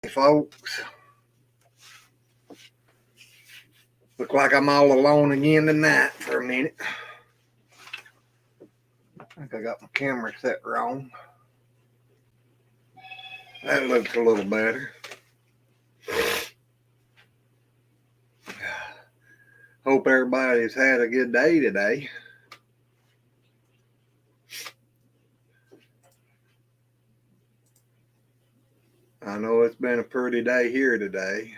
you, folks. Look like I'm all alone again tonight for a minute. I think I got my camera set wrong. That looks a little better. Hope everybody's had a good day today. I know it's been a pretty day here today.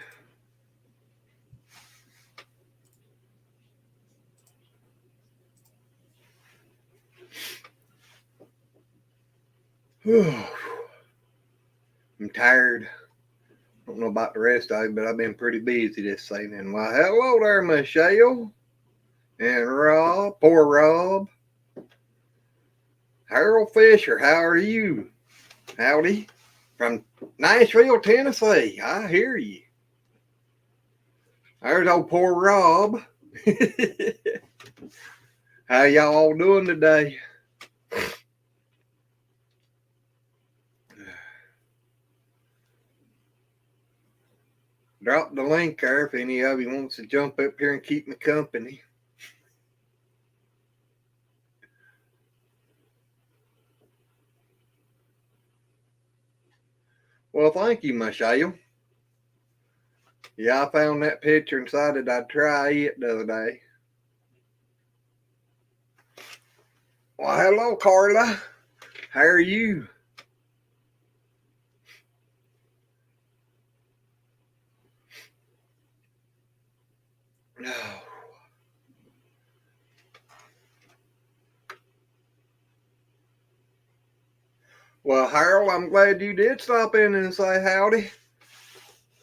I'm tired. Don't know about the rest of it, but I've been pretty busy this evening. Well, hello there, Michelle and Rob. Poor Rob. Harold Fisher, how are you? Howdy. From Nashville, Tennessee. I hear you. There's old poor Rob. How y'all all doing today? Drop the link there if any of you wants to jump up here and keep me company. Well, thank you, Michelle. Yeah, I found that picture and decided I'd try it the other day. Well, hello, Carla. How are you? No. Well, Harold, I'm glad you did stop in and say howdy.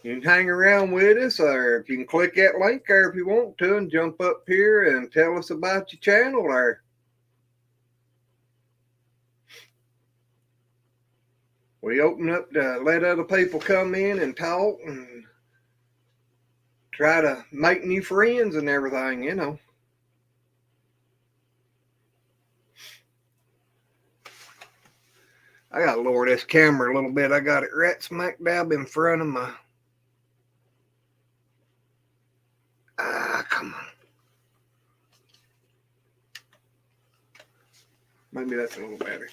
You can hang around with us, or if you can click that link there if you want to and jump up here and tell us about your channel there. We open up to let other people come in and talk and try to make new friends and everything, you know. I got to lower this camera a little bit. I got it right smack dab in front of my... come on. Maybe that's a little better.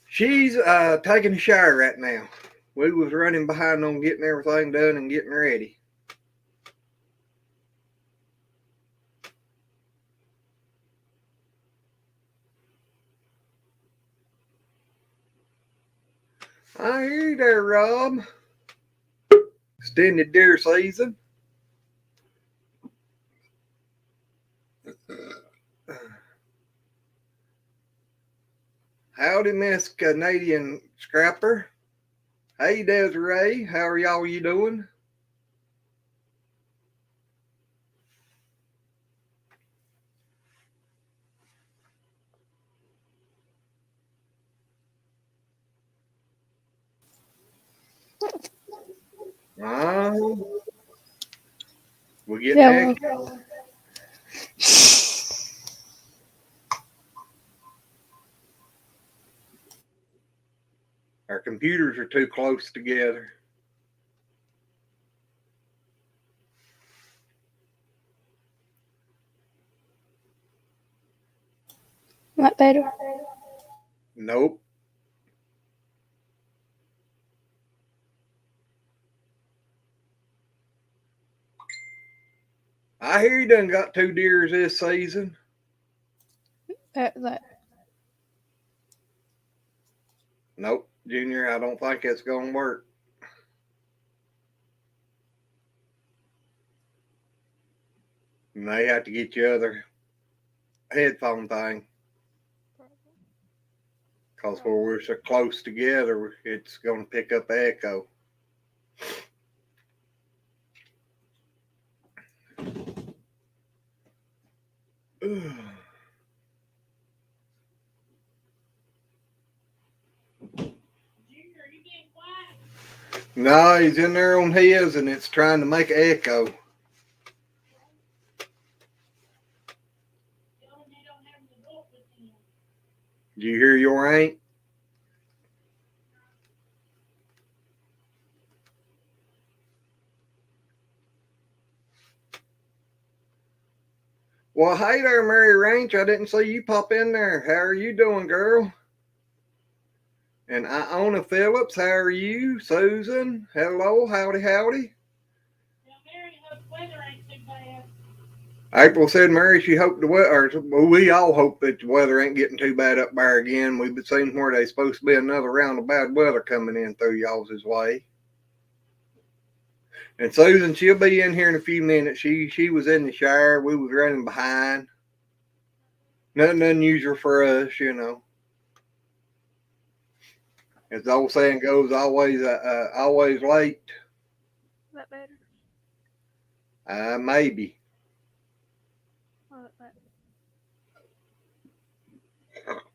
She's taking a shower right now. We was running behind on getting everything done and getting ready. I hear you there, Rob. Extended deer season. Howdy, Miss Canadian Scrapper. Hey, Desiree. How are y'all doing? We're getting Our computers are too close together. Not better. Nope. I hear you done got 2 deers this season. Nope, Junior, I don't think it's going to work. You may have to get your other headphone thing. Because where we're so close together, it's going to pick up echo. No, he's in there on his and it's trying to make an echo. Do you hear your ain't? Well, hey there, Mary Ranch. I didn't see you pop in there. How are you doing, girl? And Iona Phillips, how are you? Susan, hello, howdy, howdy. April said, Mary, she hoped the weather, well, we all hope that the weather ain't getting too bad up there again. We've been seeing where there's supposed to be another round of bad weather coming in through y'all's way. And Susan, she'll be in here in a few minutes. She was in the shower. We was running behind. Nothing unusual for us, you know. As the old saying goes, always late. Is that better? Maybe. What that?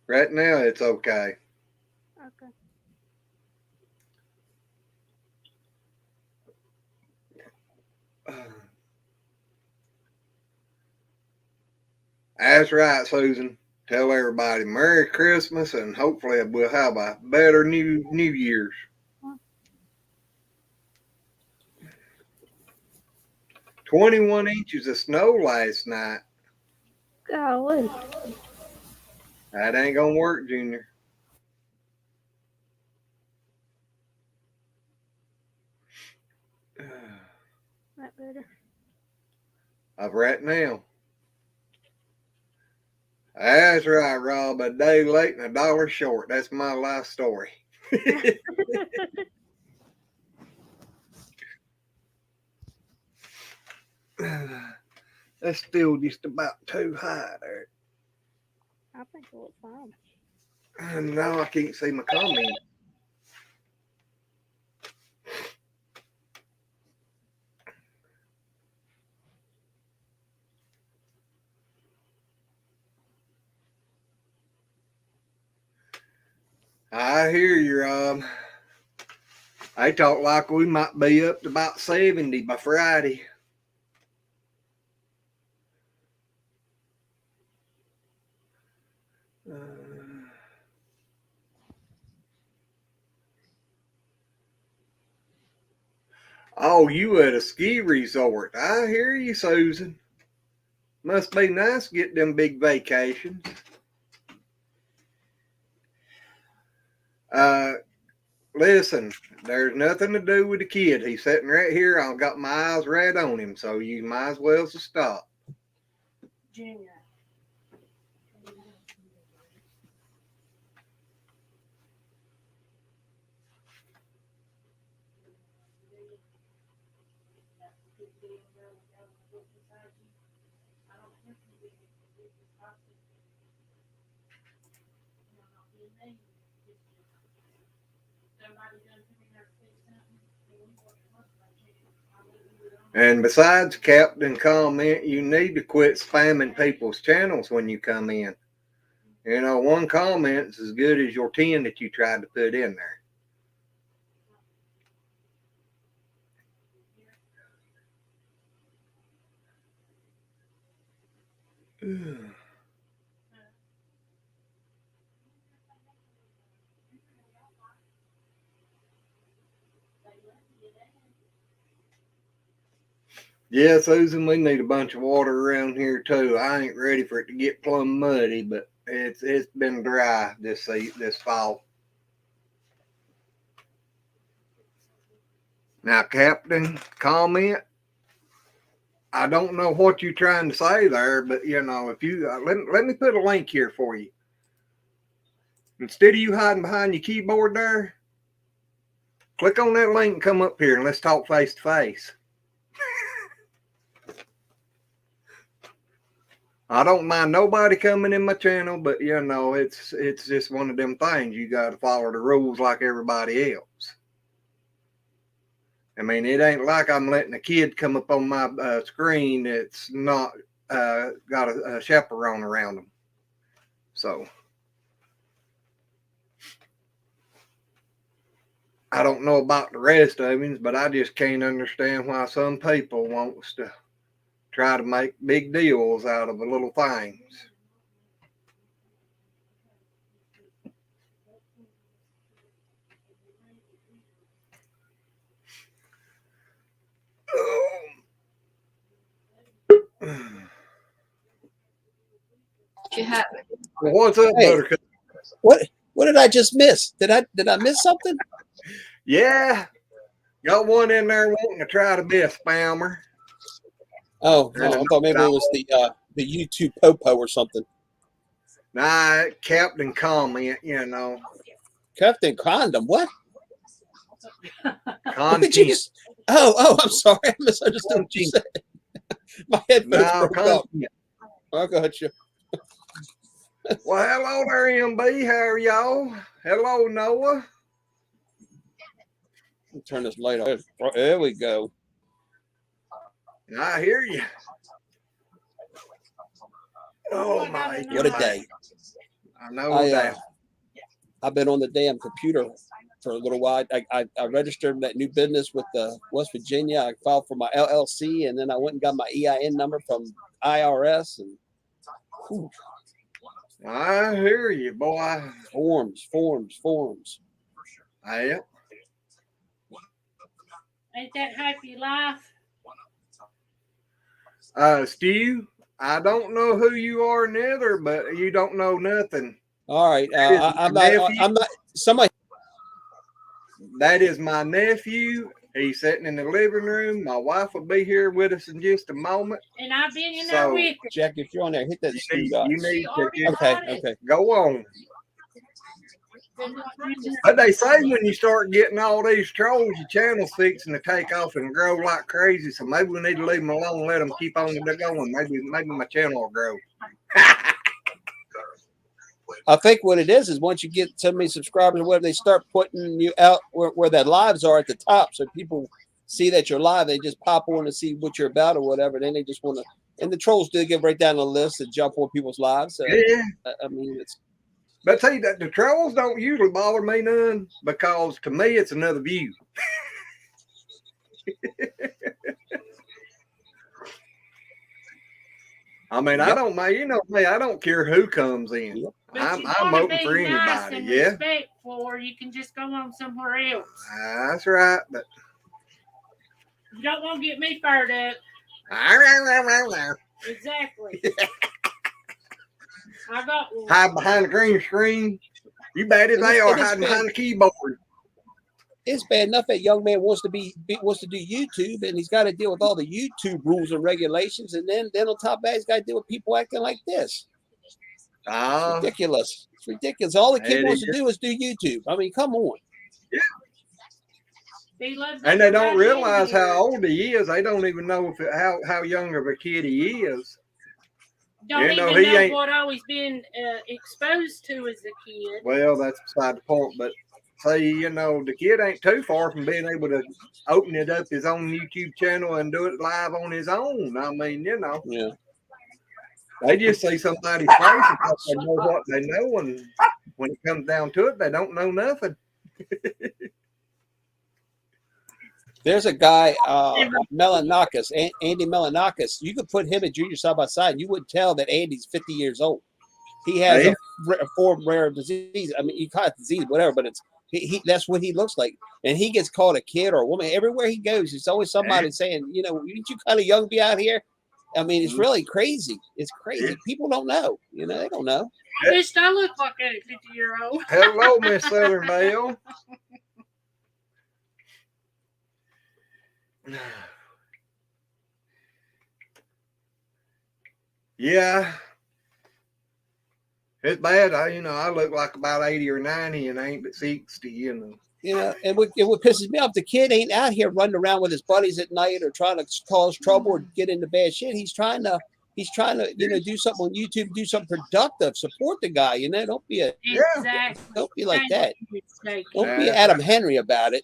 Right now, it's okay. Okay. That's right, Susan. Tell everybody Merry Christmas, and hopefully we'll have a better New Year's. 21 inches of snow last night. Golly. That ain't gonna work, Junior. That better. Of right now. That's right, Rob. A day late and a dollar short. That's my life story. That's still just about too high there. I think it looks fine. No, I can't see my comment. I hear you, Rob. I talk like we might be up to about 70 by Friday. Oh, you at a ski resort. I hear you, Susan. Must be nice to get them big vacations. Listen, there's nothing to do with the kid. He's sitting right here. I've got my eyes right on him, so you might as well stop. Junior. And besides Captain comment, you need to quit spamming people's channels when you come in. You know, one comment's as good as your 10 that you tried to put in there. Yeah, Susan, we need a bunch of water around here too. I ain't ready for it to get plumb muddy, but it's been dry this fall. Now, Captain, comment. I don't know what you're trying to say there, but you know, if you let me put a link here for you. Instead of you hiding behind your keyboard there, click on that link and come up here and let's talk face to face. I don't mind nobody coming in my channel, but you know, it's just one of them things. You got to follow the rules like everybody else. I mean, it ain't like I'm letting a kid come up on my screen that's not got a chaperone around them. So I don't know about the rest of them, but I just can't understand why some people wants to try to make big deals out of the little things. you have it. Well, what's up, Hey. Buttercup? What did I just miss? Did I miss something? Yeah. Got one in there wanting to try to be a spammer. Oh, I thought maybe it was the YouTube popo or something. Nah, Captain Comment, you know. Captain Condom. What? What did you Content. just? Oh, I'm sorry. I misunderstood what you said. My headphones No, broke up. content. I got you. Well, hello there, MB. How are y'all? Hello, Noah. Turn this light on. There we go. I hear you. Oh, my God. What a day. I know that. I've been on the damn computer for a little while. I registered that new business with West Virginia. I filed for my LLC, and then I went and got my EIN number from IRS. And whew, I hear you, boy. forms. Yeah. Ain't that happy life? Stu, I don't know who you are neither, but you don't know nothing. All right. I'm not. Somebody. That is my nephew. He's sitting in the living room. My wife will be here with us in just a moment. And I've been in there with you. Jack, if you're on there, hit that You dot. need to just Okay. go on. But they say when you start getting all these trolls, your channel's fixing to take off and grow like crazy. So maybe we need to leave them alone and let them keep on going. Maybe my channel will grow. I think what it is once you get so many subscribers or whatever, they start putting you out where their lives are at the top. So people see that you're live, they just pop on to see what you're about or whatever. Then they just want to, and the trolls do get right down the list and jump on people's lives. So, Yeah. I mean, it's. But see, that the trolls don't usually bother me none because to me it's another view. I mean, I don't mind, you know me, I don't care who comes in. Yep. I'm open for anybody. Nice and yeah. respectful, or you can just go on somewhere else. That's right. But You don't want to get me fired up. Exactly. I got one. Hide behind the green screen. You bet it they are hiding behind the keyboard. It's bad enough that young man wants to do YouTube, and he's got to deal with all the YouTube rules and regulations, and then on top of that, he's got to deal with people acting like this. It's ridiculous. It's ridiculous. All the kid wants to do is do YouTube. I mean, come on. Yeah. And they don't realize how old he is. They don't even know how young of a kid he is. Don't even know what I was being exposed to as a kid. Well, that's beside the point. But say, you know, the kid ain't too far from being able to open it up his own YouTube channel and do it live on his own. I mean, you know. Yeah. They just see somebody's face and they know what they know, and when it comes down to it, they don't know nothing. There's a guy, Melanakis, Andy Melanakis. You could put him and Junior side by side. You wouldn't tell that Andy's 50 years old. He has a form rare disease. I mean, you call it disease, whatever, but it's that's what he looks like. And he gets called a kid or a woman. Everywhere he goes, there's always somebody saying, you know, aren't you kind of young to be out here? I mean, it's really crazy. It's crazy. People don't know. You know, they don't know. I wish I looked like a 50-year-old. Hello, Miss Southern Belle. Yeah. It's bad. I look like about 80 or 90 and ain't but 60, you know. You know, and what pisses me off, the kid ain't out here running around with his buddies at night or trying to cause trouble or get into bad shit. He's trying to, you know, do something on YouTube, do something productive, support the guy, you know. Don't be don't be like that. Don't be Adam Henry about it.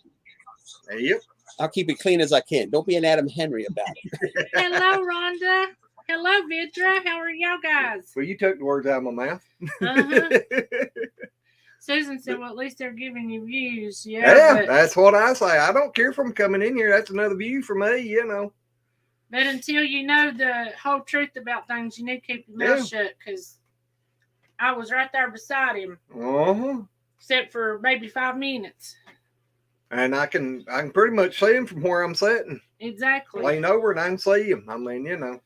Yep. I'll keep it clean as I can. Don't be an Adam Henry about it. Hello, Rhonda. Hello, Vidra. How are y'all guys? Well, you took the words out of my mouth. Susan said, well, at least they're giving you views. Yeah, that's what I say. I don't care from coming in here. That's another view for me, you know. But until you know the whole truth about things, you need to keep your mouth shut, because I was right there beside him. Except for maybe 5 minutes. And I can pretty much see him from where I'm sitting. Exactly. Lean over and I can see him. I mean, you know.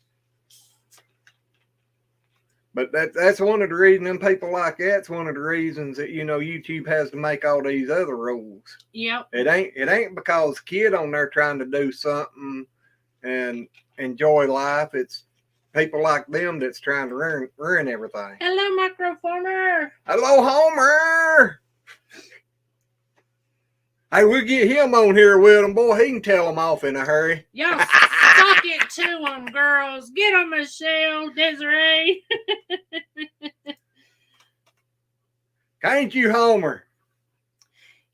But that's one of the reasons, and people like that's one of the reasons that YouTube has to make all these other rules. Yep. It ain't because kid on there trying to do something and enjoy life. It's people like them that's trying to ruin everything. Hello, Microformer. Hello, Homer. Hey, we'll get him on here with him, boy. He can tell them off in a hurry. Y'all suck it to them, girls. Get them, Michelle, Desiree. Ain't you, Homer?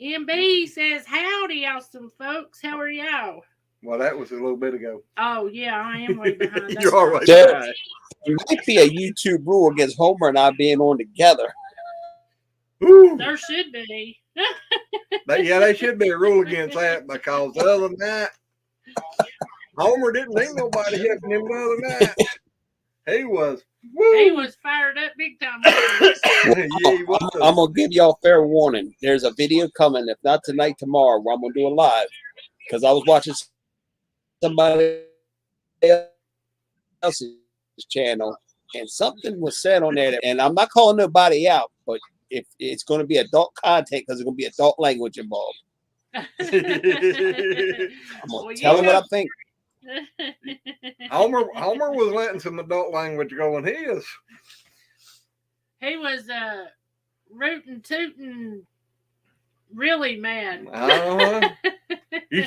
MB says, howdy, awesome folks. How are y'all? Well, that was a little bit ago. Oh, yeah, I am way behind. You're all right. There might be a YouTube rule against Homer and I being on together. Ooh. There should be. They should be a rule against that, because other than that, Homer didn't think nobody helping him the other night. He was. Woo. He was fired up big time. Yeah, he was. I'm going to give y'all fair warning. There's a video coming, if not tonight, tomorrow, where I'm going to do a live. Because I was watching somebody else's channel, and something was said on there. And I'm not calling nobody out, but if it's going to be adult content, because there's going to be adult language involved. I'm going to tell them what I think. Homer was letting some adult language go in his. He was rootin' tootin' really mad. You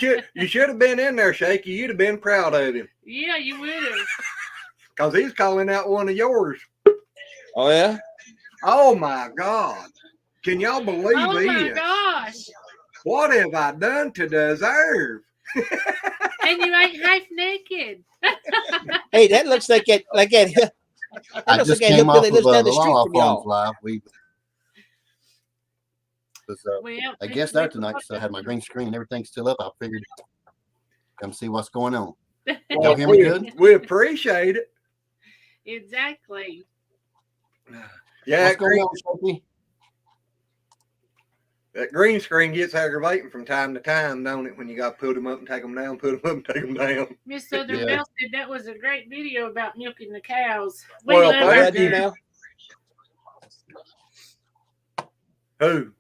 should have been in there, Shaky. You'd have been proud of him. Yeah, you would have. Because he's calling out one of yours. Oh, yeah? Oh, my God. Can y'all believe Oh, this? my gosh. What have I done to deserve? And you ain't half naked. Hey, that looks like it. Like it. I just came off of the Law Farms live. I guess there tonight, so I had my green screen and everything still up. I figured come see what's going on. Y'all hear me good? We appreciate it. Exactly. Yeah, What's going on, Sophie? That green screen gets aggravating from time to time, don't it? When you got to put them up and take them down, put them up and take them down. Miss Southern Yeah. Belle said that was a great video about milking the cows. Well, love thank our What do you girl. now? Who?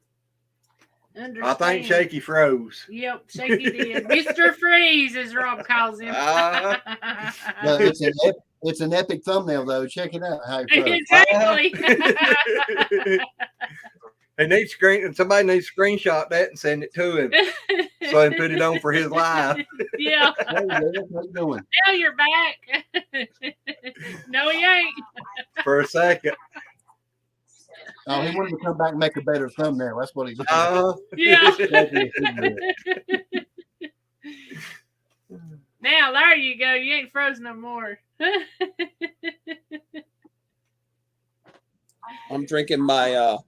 Understand. I think Shaky froze. Yep, Shaky did. Mr. Freeze, as Rob calls him. No, it's an epic thumbnail though. Check it out. How he froze. Exactly. Somebody needs to screenshot that and send it to him so he can put it on for his live. Yeah. Hey, Dave, how you doing? Now you're back. No, he ain't. For a second. Oh, he wanted to come back and make a better thumbnail. That's what he's doing. Yeah. Now, there you go. You ain't frozen no more. I'm drinking my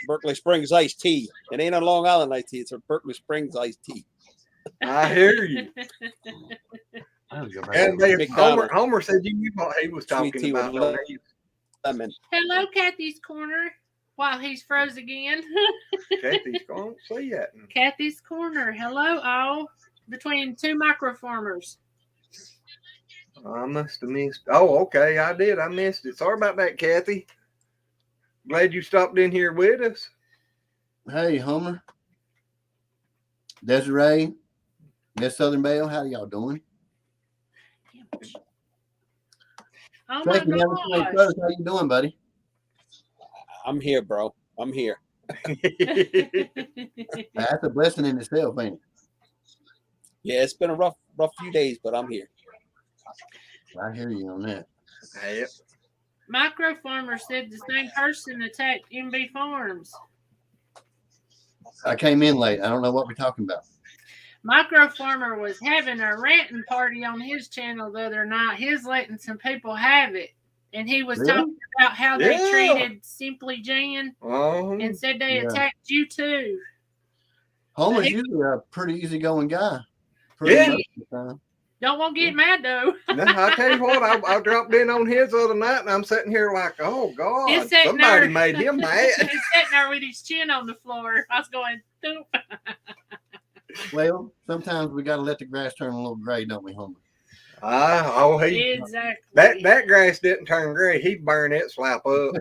Berkeley Springs iced tea. It ain't a Long Island iced tea. It's a Berkeley Springs iced tea. I hear you. And McDonald's. Homer said you knew what he was Sweet talking tea with about. lemon. Hello, Kathy's Corner. While he's froze again. Kathy's going to see that. Kathy's Corner. Hello, all. Between two microformers. I must have missed. Oh, okay. I did. I missed it. Sorry about that, Kathy. Glad you stopped in here with us. Hey, Homer, Desiree, Miss Southern Belle, how y'all doing? Oh my Shaky, gosh. how you doing, buddy? I'm here, bro. I'm here. That's a blessing in itself, ain't it? Yeah, it's been a rough few days, but I'm here. I hear you on that. Yep. Microfarmer said the same person attacked MB Farms. I came in late. I don't know what we're talking about. Microfarmer was having a ranting party on his channel the other night. He's letting some people have it. And he was Really? talking about how they Yeah. treated Simply Jan and said they Yeah. attacked you too. Homer's He- usually a pretty easygoing guy. Yeah. Most of the time. Don't want to get mad though. No, I tell you what, I dropped in on his the other night, and I'm sitting here like, oh God, He's sitting somebody there. made him mad. He's sitting there with his chin on the floor. I was going, "Doop." Well, sometimes we got to let the grass turn a little gray, don't we, Homer? Exactly. That grass didn't turn gray. He'd burn it, slap up.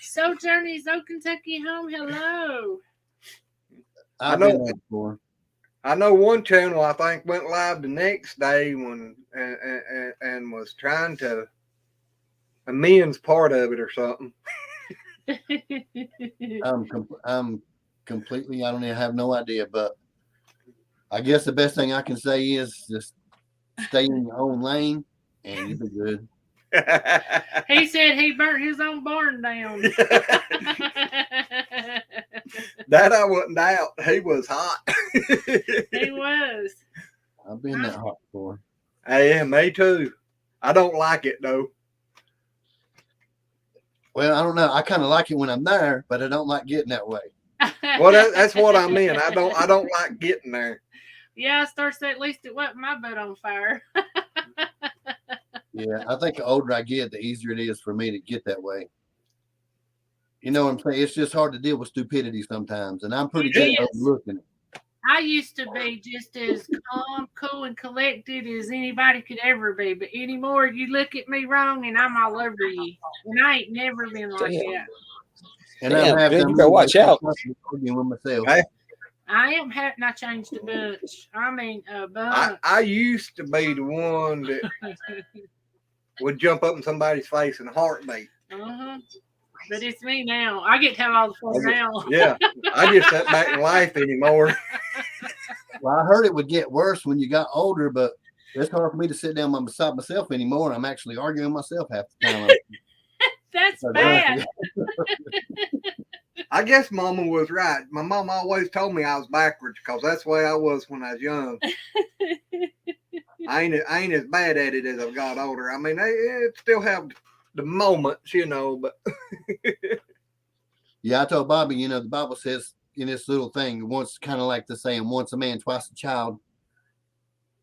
Sojourney's Old Kentucky Home. Hello. I've been there before. I know one channel I think went live the next day when and was trying to amends part of it or something. I'm completely. I don't even have no idea, but I guess the best thing I can say is just stay in your own lane and you'll be good. He said he burnt his own barn down. That I wouldn't doubt. He was hot. He was. I've been that hot before. Yeah, me too. I don't like it though. Well, I don't know. I kind of like it when I'm there, but I don't like getting that way. Well, that's what I mean. I don't like getting there. Yeah, I starts at least it wasn't my butt on fire. Yeah, I think the older I get, the easier it is for me to get that way. You know what I'm saying? It's just hard to deal with stupidity sometimes, and I'm pretty good at overlooking it. I used to be just as calm, cool, and collected as anybody could ever be, but anymore, you look at me wrong, and I'm all over you, and I ain't never been like that. And I'm having you better watch out. With myself. Hey. I am having. I changed a bunch. I mean, a bunch. I used to be the one that would jump up in somebody's face in a heartbeat. But it's me now. I get to have all the fun now. Yeah, I just sit back and laugh anymore. Well, I heard it would get worse when you got older, but it's hard for me to sit down beside myself anymore. I'm actually arguing with myself half the time. That's bad. I guess Mama was right. My mom always told me I was backwards because that's the way I was when I was young. I ain't as bad at it as I've got older. I mean, it still have the moments, you know, but yeah, I told Bobby, you know, the Bible says in this little thing, once kind of like the saying, once a man, twice a child.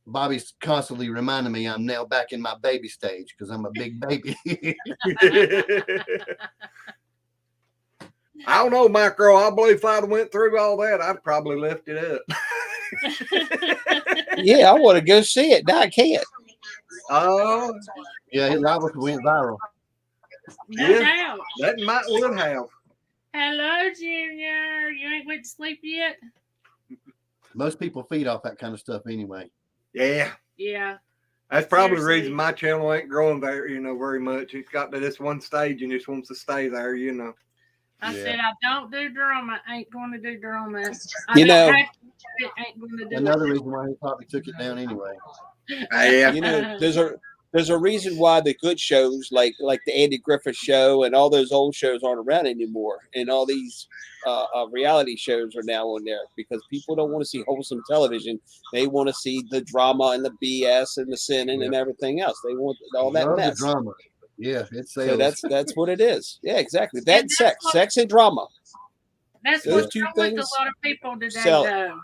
Bobby's constantly reminding me I'm now back in my baby stage because I'm a big baby. I don't know, Micro. I believe if I'd went through all that, I'd probably lift it up. Yeah, I want to go see it. Now I can't. Oh, yeah, his album went viral. No doubt. That would have. Hello, Junior. You ain't went to sleep yet? Most people feed off that kind of stuff anyway. Yeah. Yeah. That's probably the reason my channel ain't growing very much. It's got to this one stage and just wants to stay there, you know. I said I don't do drama. I ain't going to do drama. Another reason why he probably took it down anyway. Yeah. You know, there's a reason why the good shows like the Andy Griffith Show and all those old shows aren't around anymore, and all these reality shows are now on there because people don't want to see wholesome television. They want to see the drama and the BS and the sinning and everything else. They want all that mess. The drama. Yeah, it's so that's what it is. Yeah, exactly. That and sex and drama. That's those two things. With a lot of people today, though.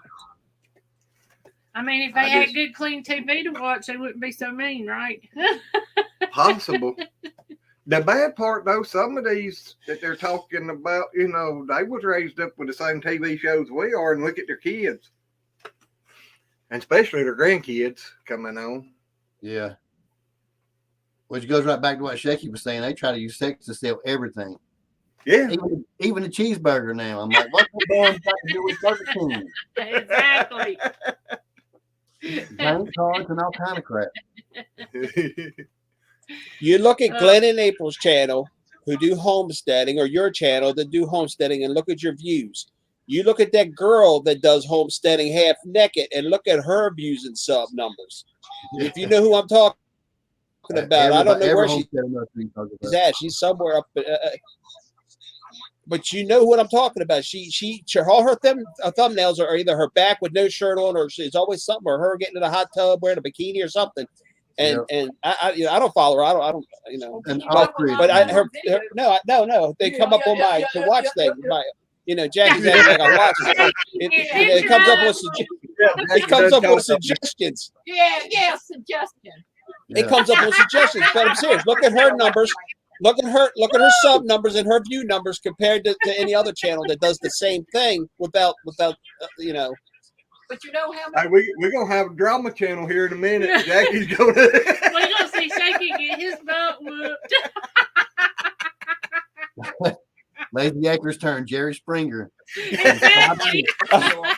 I mean, if they had good, clean TV to watch, they wouldn't be so mean, right? Possible. The bad part, though, some of these that they're talking about, you know, they was raised up with the same TV shows we are, and look at their kids, and especially their grandkids coming on. Yeah. Which goes right back to what Shaky was saying. They try to use sex to sell everything. Yeah. Even a cheeseburger now. I'm like, what's the damn got to do with Burger King? Exactly. Bank cards and all kind of crap. You look at Glenn and April's channel who do homesteading, or your channel that do homesteading, and look at your views. You look at that girl that does homesteading half naked and look at her views and sub numbers. If you know who I'm talking about, I don't know where she's at. She's somewhere up, but you know what I'm talking about. All her thumbnails are either her back with no shirt on, or she's always something, or her getting in a hot tub wearing a bikini or something. And I don't follow her. I don't you know. No. They come up on my to watch things. You know, Jackie's acting like I watch it. It comes up with suggestions. Yeah, suggestions. It comes up with suggestions, but I'm serious. Look at her numbers. Look at her sub numbers and her view numbers compared to any other channel that does the same thing without you know. But you know how Hey, many? we're gonna have a drama channel here in a minute. Jackie's gonna. We're gonna see Shaky get his butt whooped. Lazy Acres turn Jerry Springer. Exactly. I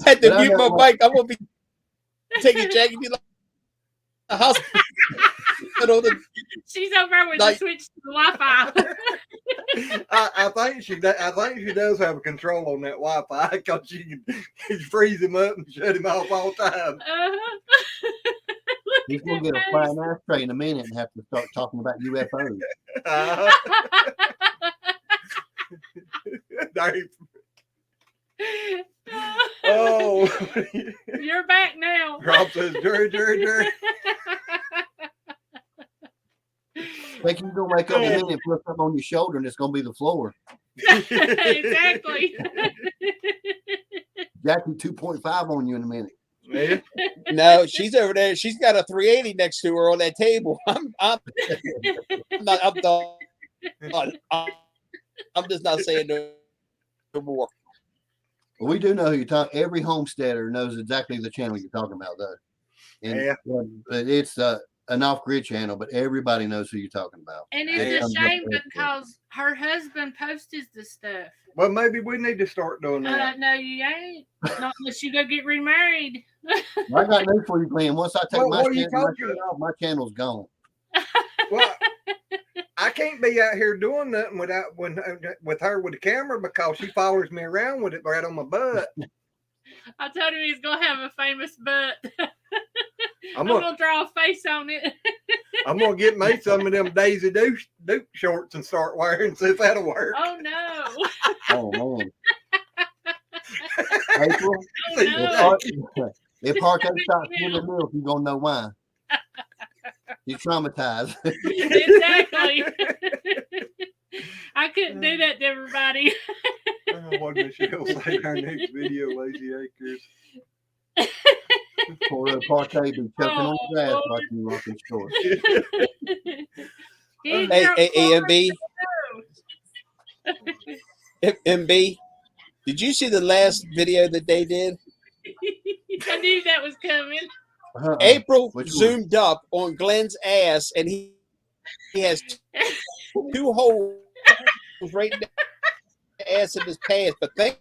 had to But I mute know my what- mic. I'm gonna be taking Jackie to the hospital. She's over with Like- the switch to the Wi-Fi. I think she does have a control on that Wi-Fi because she can freeze him up and shut him off all the time. He's gonna get a flying ashtray in a minute and have to start talking about UFOs. Dave. Oh, You're back now. Rob says, Jerry. Think you're gonna wake up in a minute and put something on your shoulder and it's gonna be the floor. Exactly. Jackie 2.5 on you in a minute. Yeah. No, she's over there. She's got a 380 next to her on that table. I'm just not saying no more. Well, we do know who you're talking. Every homesteader knows exactly the channel you're talking about, though. And Yeah. but it's an off-grid channel, but everybody knows who you're talking about. And Yeah. it's Comes a up shame everywhere. because her husband posts the stuff. Well, maybe we need to start doing that. No, you ain't. Not unless you go get remarried. Well, I got news for you, Glenn. Once I take Well, my what are you channel talking off, my channel's gone. Well, I can't be out here doing nothing with her with the camera because she follows me around with it right on my butt. I told him he's gonna have a famous butt. I'm I'm gonna gonna draw a face on it. I'm gonna get me some of them Daisy Duke shorts and start wearing and see if that'll work. Oh no. Oh man. April, Oh no. if Park ain't stopped giving milk, you're gonna know why. You're traumatized. Exactly. I couldn't do that to everybody. What did she'll say in our next video, Lazy Acres? Poor little Parkay be choking on Oh, the grass Lord. watching you walk in store. He Hey, dropped MB, four. MB, did you see the last video that they did? I knew that was coming. April Which one? zoomed up on Glenn's ass, and he has two holes right in the ass in his pants. But thank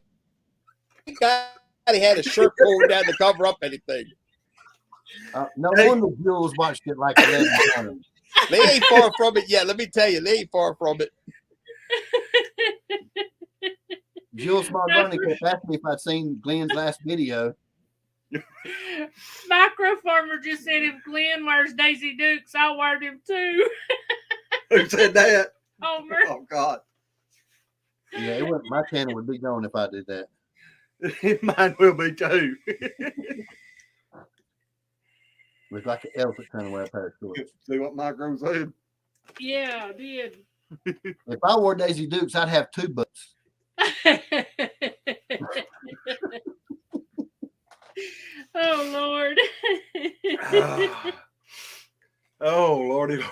God he had a shirt pulled down to cover up anything. No wonder Jules watched it like 11 times. They ain't far from it yet. Let me tell you, they ain't far from it. Jules Margoni kept asking me if I'd seen Glenn's last video. Micro Farmer just said if Glenn wears Daisy Dukes, I'll wear them too. Who said that? Homer. Oh God. Yeah, it wasn't, my channel would be gone if I did that. Mine will be too. Looked like an elephant trying to wear a pair of shorts. See what Micro said? Yeah, I did. If I wore Daisy Dukes, I'd have two butts. Oh Lord. Oh Lordy.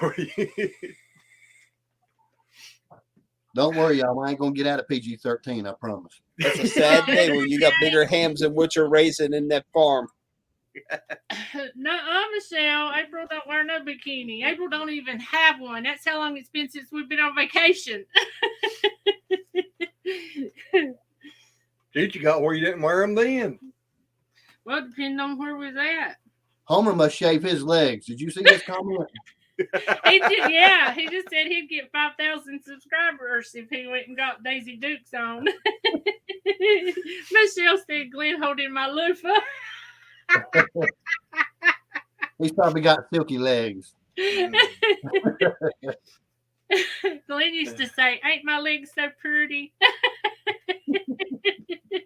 Don't worry, y'all. I ain't gonna get out of PG-13. I promise. It's a sad day when you got bigger hams than what you're raising in that farm. No, Michelle. April don't wear no bikini. April don't even have one. That's how long it's been since we've been on vacation. Shit, you got where you didn't wear them then. Well, depending on where we're at. Homer must shave his legs. Did you see his comment? He just said he'd get 5,000 subscribers if he went and got Daisy Dukes on. Michelle said, Glenn holding my loofah. He's probably got silky legs. Glenn used to say, ain't my legs so pretty?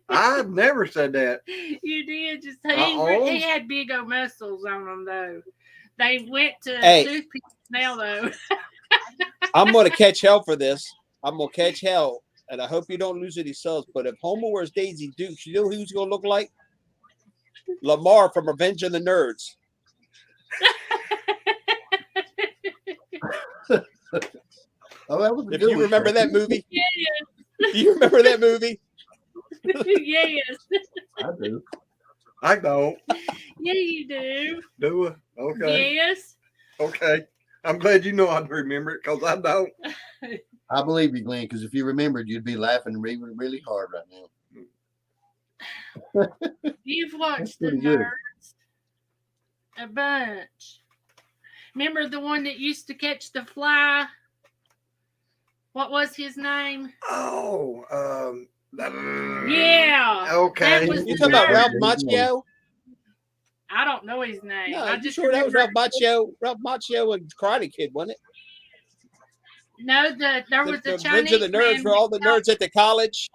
I've never said that. You did. Just Uh-oh. he had big old muscles on them, though. They went to Hey. toothpicks now, though. I'm going to catch hell for this. I'm going to catch hell, and I hope you don't lose any subs. But if Homer wears Daisy Dukes, you know who he's going to look like? Lamar from Revenge of the Nerds. Oh, that was a If good you one, remember Shay. that movie, Yeah. do you remember that movie? Yes. I do. I don't. Yeah, you do. Do I? Okay. Yes. Okay. I'm glad you know I'd remember it because I don't. I believe you, Glenn, because if you remembered, you'd be laughing really, really hard right now. You've watched the pretty good. Nerds a bunch. Remember the one that used to catch the fly? What was his name? Oh, Yeah. Okay. That was You the talking about nerd. Ralph Macchio? I don't know his name. No, I you just sure that was Ralph remember. Macchio? Ralph Macchio and Karate Kid, wasn't it? No, there was The a Revenge Chinese of the Nerds man. for all the nerds at the college.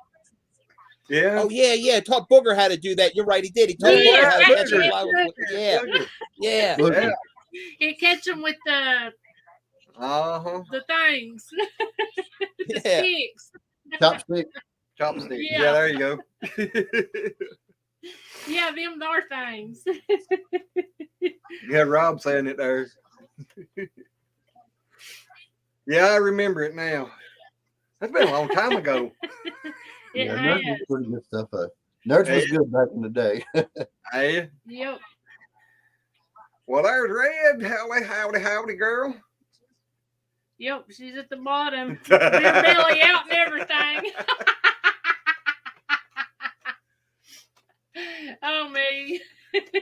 Yeah. Oh yeah. Taught Booger how to do that. You're right, he did. He taught Yeah, Booger how to yeah, catch a yeah, fly with. Yeah, yeah. Yeah. He catch them with the Uh-huh. things, the Yeah. sticks. Chopstick. Chopsticks. Yeah. Yeah, there you go. Yeah, them are things. Yeah, Rob saying it there. Yeah, I remember it now. That's been a long time ago. It Yeah, has. Nerds was pretty good stuff. Nerds was good back in the day. Hey. Yep. Well, there's Red. Howdy, girl. Yep, she's at the bottom. Beer belly out and everything. Oh, me.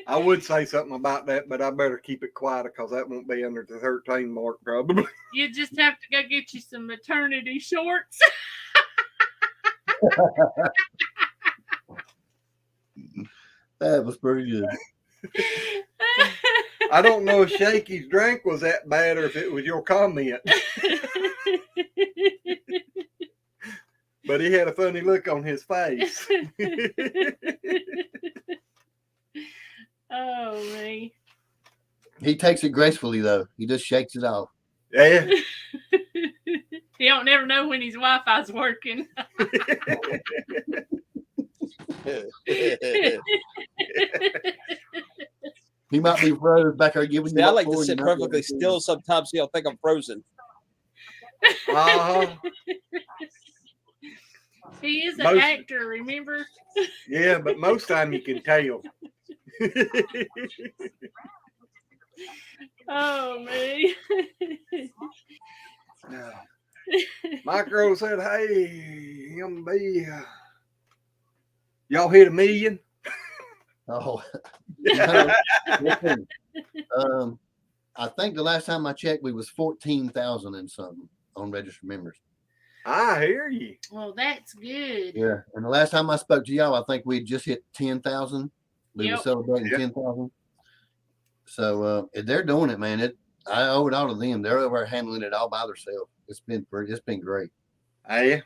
I would say something about that, but I better keep it quiet because that won't be under the 13 mark, probably. You just have to go get you some maternity shorts. That was pretty good. I don't know if Shaky's drink was that bad or if it was your comment, but he had a funny look on his face. Oh, me. He takes it gracefully though. He just shakes it off. Yeah. You don't never know when his Wi-Fi's working. He might be froze back there giving See, you. I like to sit perfectly still sometimes so you'll think I'm frozen. Uh-huh. He is an Most- actor, remember? Yeah, but most time you can tell. Oh, me. Micro said, hey, MB, y'all hit 1 million? Oh, I think the last time I checked, we was 14,000 and something on registered members. I hear you. Well, that's good. Yeah, and the last time I spoke to y'all, I think we just hit 10,000. We were Yep. celebrating 10,000. So they're doing it, man. I owe it all to them. They're over handling it all by themselves. It's been great. Hey,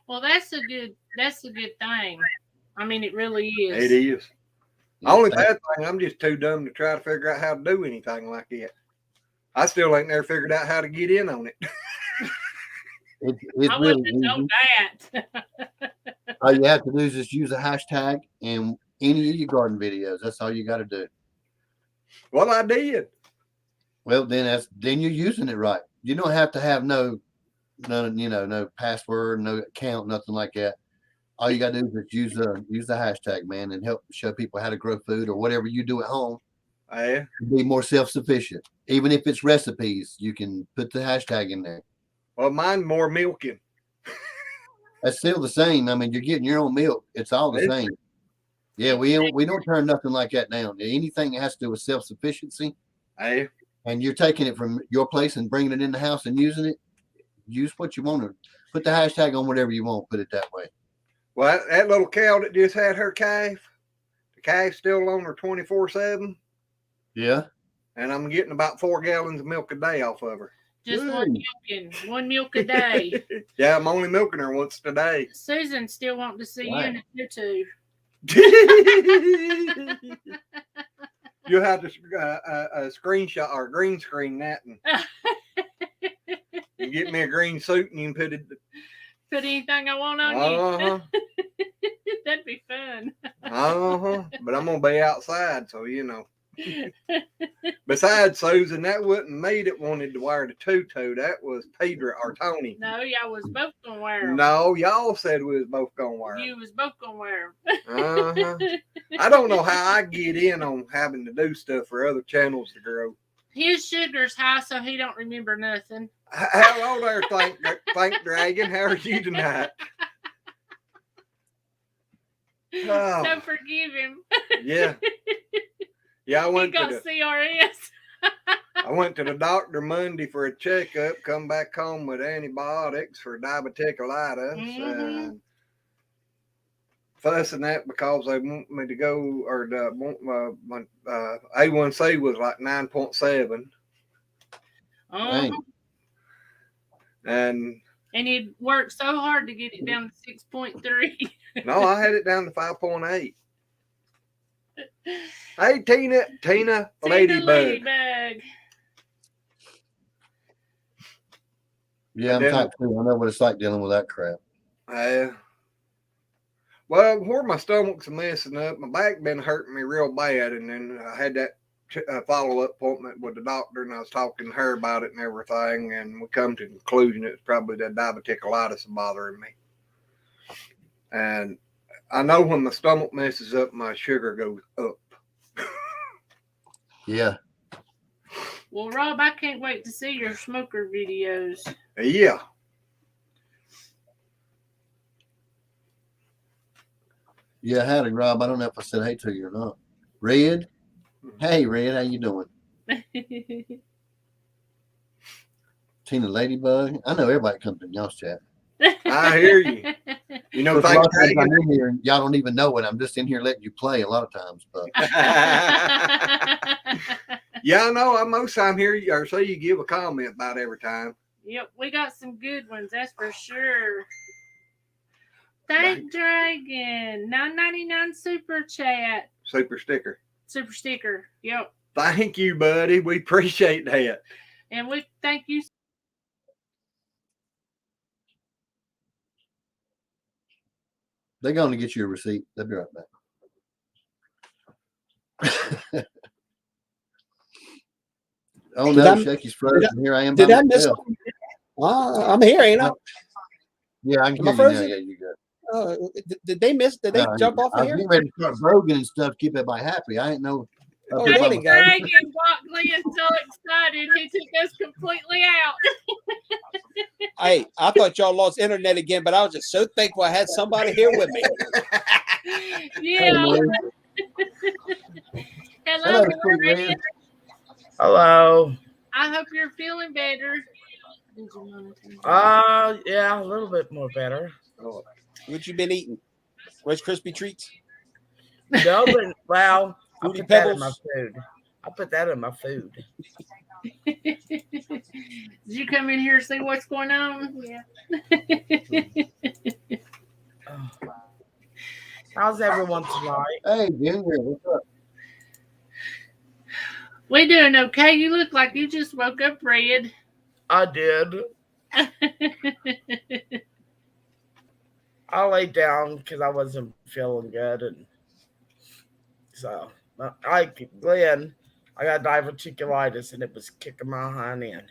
Well, that's a good thing. I mean, it really is. it is. Yeah, Only bad thing, I'm just too dumb to try to figure out how to do anything like that. I still ain't never figured out how to get in on it. It's I really wouldn't know easy. that. All you have to do is just use a hashtag in any of your garden videos. That's all you got to do. Well, I did. Well, then you're using it right. You don't have to have no password, no account, nothing like that. All you got to do is just use the hashtag, man, and help show people how to grow food or whatever you do at home. Yeah. Be more self-sufficient. Even if it's recipes, you can put the hashtag in there. Well, mine more milking. That's still the same. I mean, you're getting your own milk. It's all the same. Yeah, we don't turn nothing like that down. Anything that has to do with self-sufficiency, Yeah. and you're taking it from your place and bringing it in the house and using it, use what you want to. Put the hashtag on whatever you want. Put it that way. Well, that little cow that just had her calf, the calf's still on her 24/7, Yeah. and I'm getting about 4 gallons of milk a day off of her. Just Good. one milk a day. Yeah, I'm only milking her once a day. Susan still wanting to see Wow. you in YouTube. You'll have to a screenshot or green screen that and you get me a green suit and you can put it. Put anything I want on Uh-huh. you. That'd be fun. Uh-huh. But I'm gonna be outside, so you know. Besides, Susan, that wasn't me that wanted to wear the tutu. That was Pedro or Tony. No, y'all was both gonna wear them. No, y'all said we was both gonna wear them. You was both gonna wear Uh-huh. I don't know how I get in on having to do stuff for other channels to grow. His sugar's high, so he don't remember nothing. Hello there, Thank Dragon. How are you tonight? Oh, So forgive him. yeah. Yeah, I He went got to the CRS. I went to the doctor Monday for a checkup, come back home with antibiotics for diverticulitis, and fussing that because they want me to go, or my A1C was like 9.7. Uh-huh. And he worked so hard to get it down to 6.3. no, I had it down to 5.8. Hey, Tina, Ladybug. Yeah, I'm type 2. I know what it's like dealing with that crap. Well, where my stomach's messing up, my back been hurting me real bad, and then I had that follow-up appointment with the doctor, and I was talking to her about it and everything, and we come to the conclusion it's probably the diverticulitis bothering me. And I know when my stomach messes up, my sugar goes up. Yeah. Well, Rob, I can't wait to see your smoker videos. Yeah. Yeah, howdy, Rob. I don't know if I said hey to you or not. Red? Hey, Red, how you doing? Tina Ladybug? I know everybody comes in y'all's chat. I hear you. You know, I'm in here and y'all don't even know it. I'm just in here letting you play a lot of times. But yeah, I know. I'm most time here, or so you give a comment about every time. Yep, we got some good ones, that's for sure. Thank Dragon, $9.99 super chat. Super sticker. Super sticker. Yep. Thank you, buddy. We appreciate that. And we thank you. they're going to get you a receipt. They'll be right back. Oh no, Shecky's frozen. Here I am. Did I miss? I'm here, ain't I? Yeah, I can hear you now. Yeah, you good. Did they miss? Did they jump off of here? I was getting ready to start brogan and stuff. Keep everybody happy. I didn't know. Dragon walked Glenn so excited he took us completely out. Hey, I thought y'all lost internet again, but I was just so thankful I had somebody here with me. Yeah. Hello, Red. Hello. I hope you're feeling better. Yeah, a little bit more better. Oh, what you been eating? Rice Krispie treats? No, but well, I Fruity put that in Pebbles? my food. I put that in my food. Did you come in here and see what's going on? Yeah. How's everyone tonight? Hey, Ginger, what's up? We doing okay. You look like you just woke up, Red. I did. I laid down because I wasn't feeling good, and so Glenn, I got diverticulitis, and it was kicking my hind end.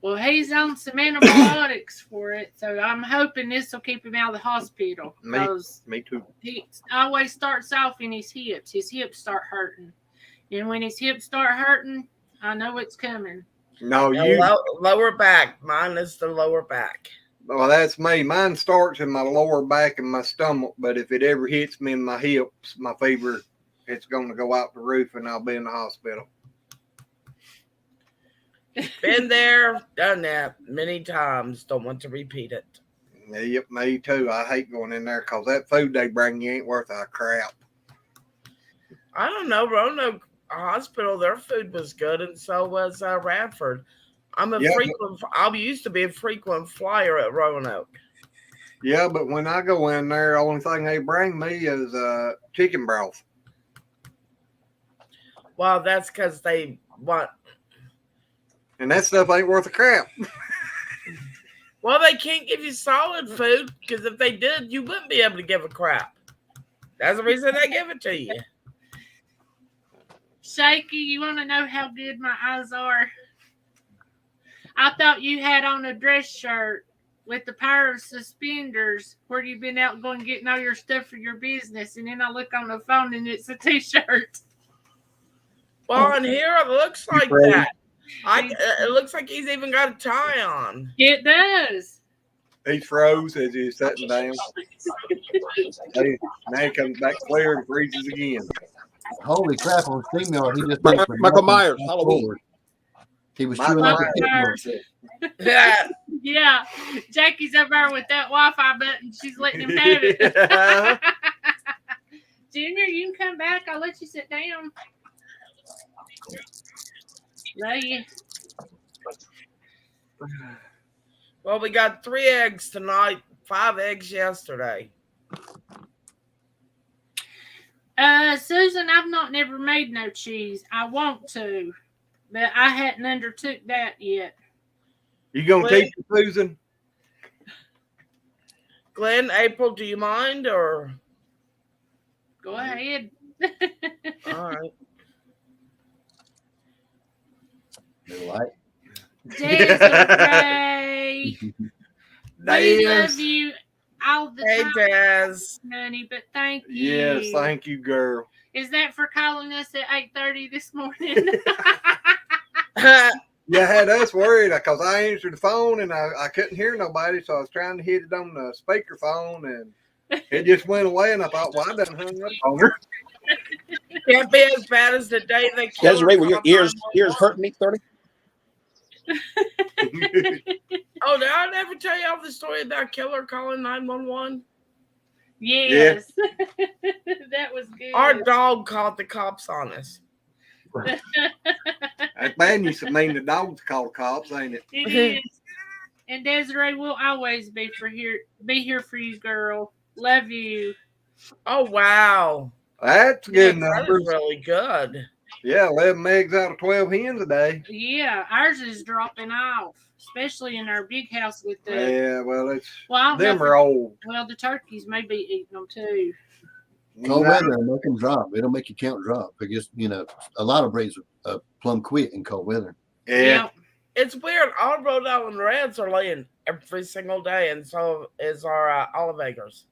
Well, he's on some antibiotics for it, so I'm hoping this will keep him out of the hospital. Me too. He always starts off in his hips. His hips start hurting, and when his hips start hurting, I know it's coming. No, lower back. Mine is the lower back. Well, that's me. Mine starts in my lower back and my stomach, but if it ever hits me in my hips, my fever, it's going to go out the roof and I'll be in the hospital. Been there, done that many times. Don't want to repeat it. Yep, me too. I hate going in there because that food they bring you ain't worth a crap. I don't know. Roanoke Hospital, their food was good, and so was Radford. I used to be a frequent flyer at Roanoke. Yeah, but when I go in there, the only thing they bring me is chicken broth. Well, that's because they want. And that stuff ain't worth a crap. Well, they can't give you solid food because if they did, you wouldn't be able to give a crap. That's the reason they give it to you. Shaky, you want to know how good my eyes are? I thought you had on a dress shirt with the pair of suspenders where you've been out going getting all your stuff for your business, and then I look on the phone and it's a t-shirt. Well, in here it looks like that. It looks like he's even got a tie on. It does. He froze as he's sitting down. Now he comes back clear and freezes again. Holy crap! On StreamYard, he just Michael Myers, Halloween. He was Michael chewing up Myers. a Yeah. Yeah. Jackie's up there with that Wi-Fi button. She's letting him have it. Junior, you can come back. I'll let you sit down. Love you. Well, we got 3 eggs tonight, 5 eggs yesterday. Susan, I've never made no cheese. I want to, but I hadn't undertook that yet. You gonna teach her, Susan? Glenn, April, do you mind or? Go ahead. All right. light. Desiree, we love you all the Hey, time, Daz. honey, but thank you. Yes, thank you, girl. Is that for calling us at 8:30 this morning? You had us worried because I answered the phone and I couldn't hear nobody, so I was trying to hit it on the speakerphone and it just went away. And I thought, well, I done hung up on her. Can't be as bad as the day they killed Desiree, were your ears hurting me, 30? Oh, did I never tell y'all the story about Killer calling 911? Yes. That was good. Our dog called the cops on us. That man used to mean the dogs call cops, ain't it? It is. And Desiree will always be here for you, girl. Love you. Oh, wow. That's good That numbers. is really good. Yeah, 11 eggs out of 12 hens a day. Yeah, ours is dropping off, especially in our big house with the. Yeah, well, it's Well, them are old. Well, the turkeys may be eating them too. Cold weather will make them drop. It'll make your count drop because a lot of breeds plumb quit in cold weather. Yeah. It's weird. All Rhode Island Reds are laying every single day, and so is our olive eggers.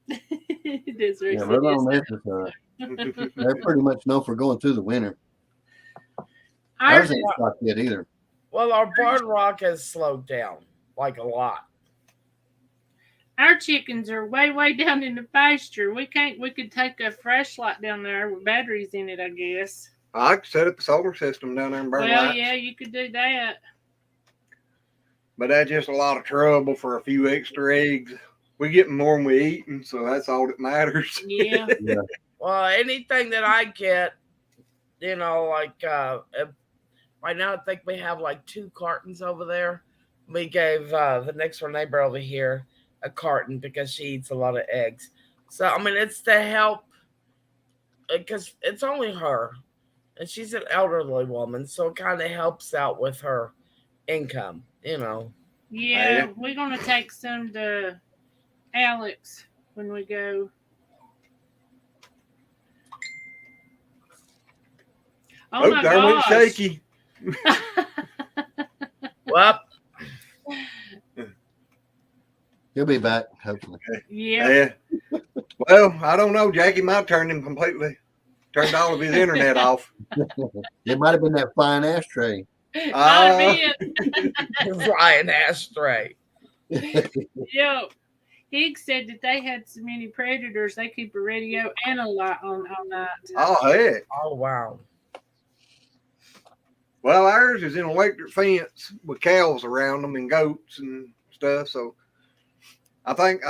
Desiree Yeah, said Rhode Island yes. Reds, they're pretty much known for going through the winter. Ours Ours ain't stopped yet either. Well, our barn rock has slowed down like a lot. Our chickens are way down in the pasture. We could take a flashlight down there with batteries in it, I guess. I could set up a solar system down there and burn Well, lights. yeah, you could do that. But that's just a lot of trouble for a few extra eggs. We get more than we eating, so that's all that matters. Yeah. Well, anything that I get, like right now I think we have like 2 cartons over there. We gave the next door neighbor over here a carton because she eats a lot of eggs. So, I mean, it's to help because it's only her. And she's an elderly woman, so it kind of helps out with her income, Yeah, we're going to take some to Alex when we go. Oh my darn gosh. went shaky. Well, He'll be back, hopefully. Yeah. Well, I don't know. Jackie might turn him completely. Turned all of his internet off. It might have been that flying ashtray. Might have been. flying ashtray. Yo, Higgs said that they had so many predators, they keep a radio and a light on all night. Oh, heck. Oh, wow. Well, ours is an electric fence with cows around them and goats and stuff. So I think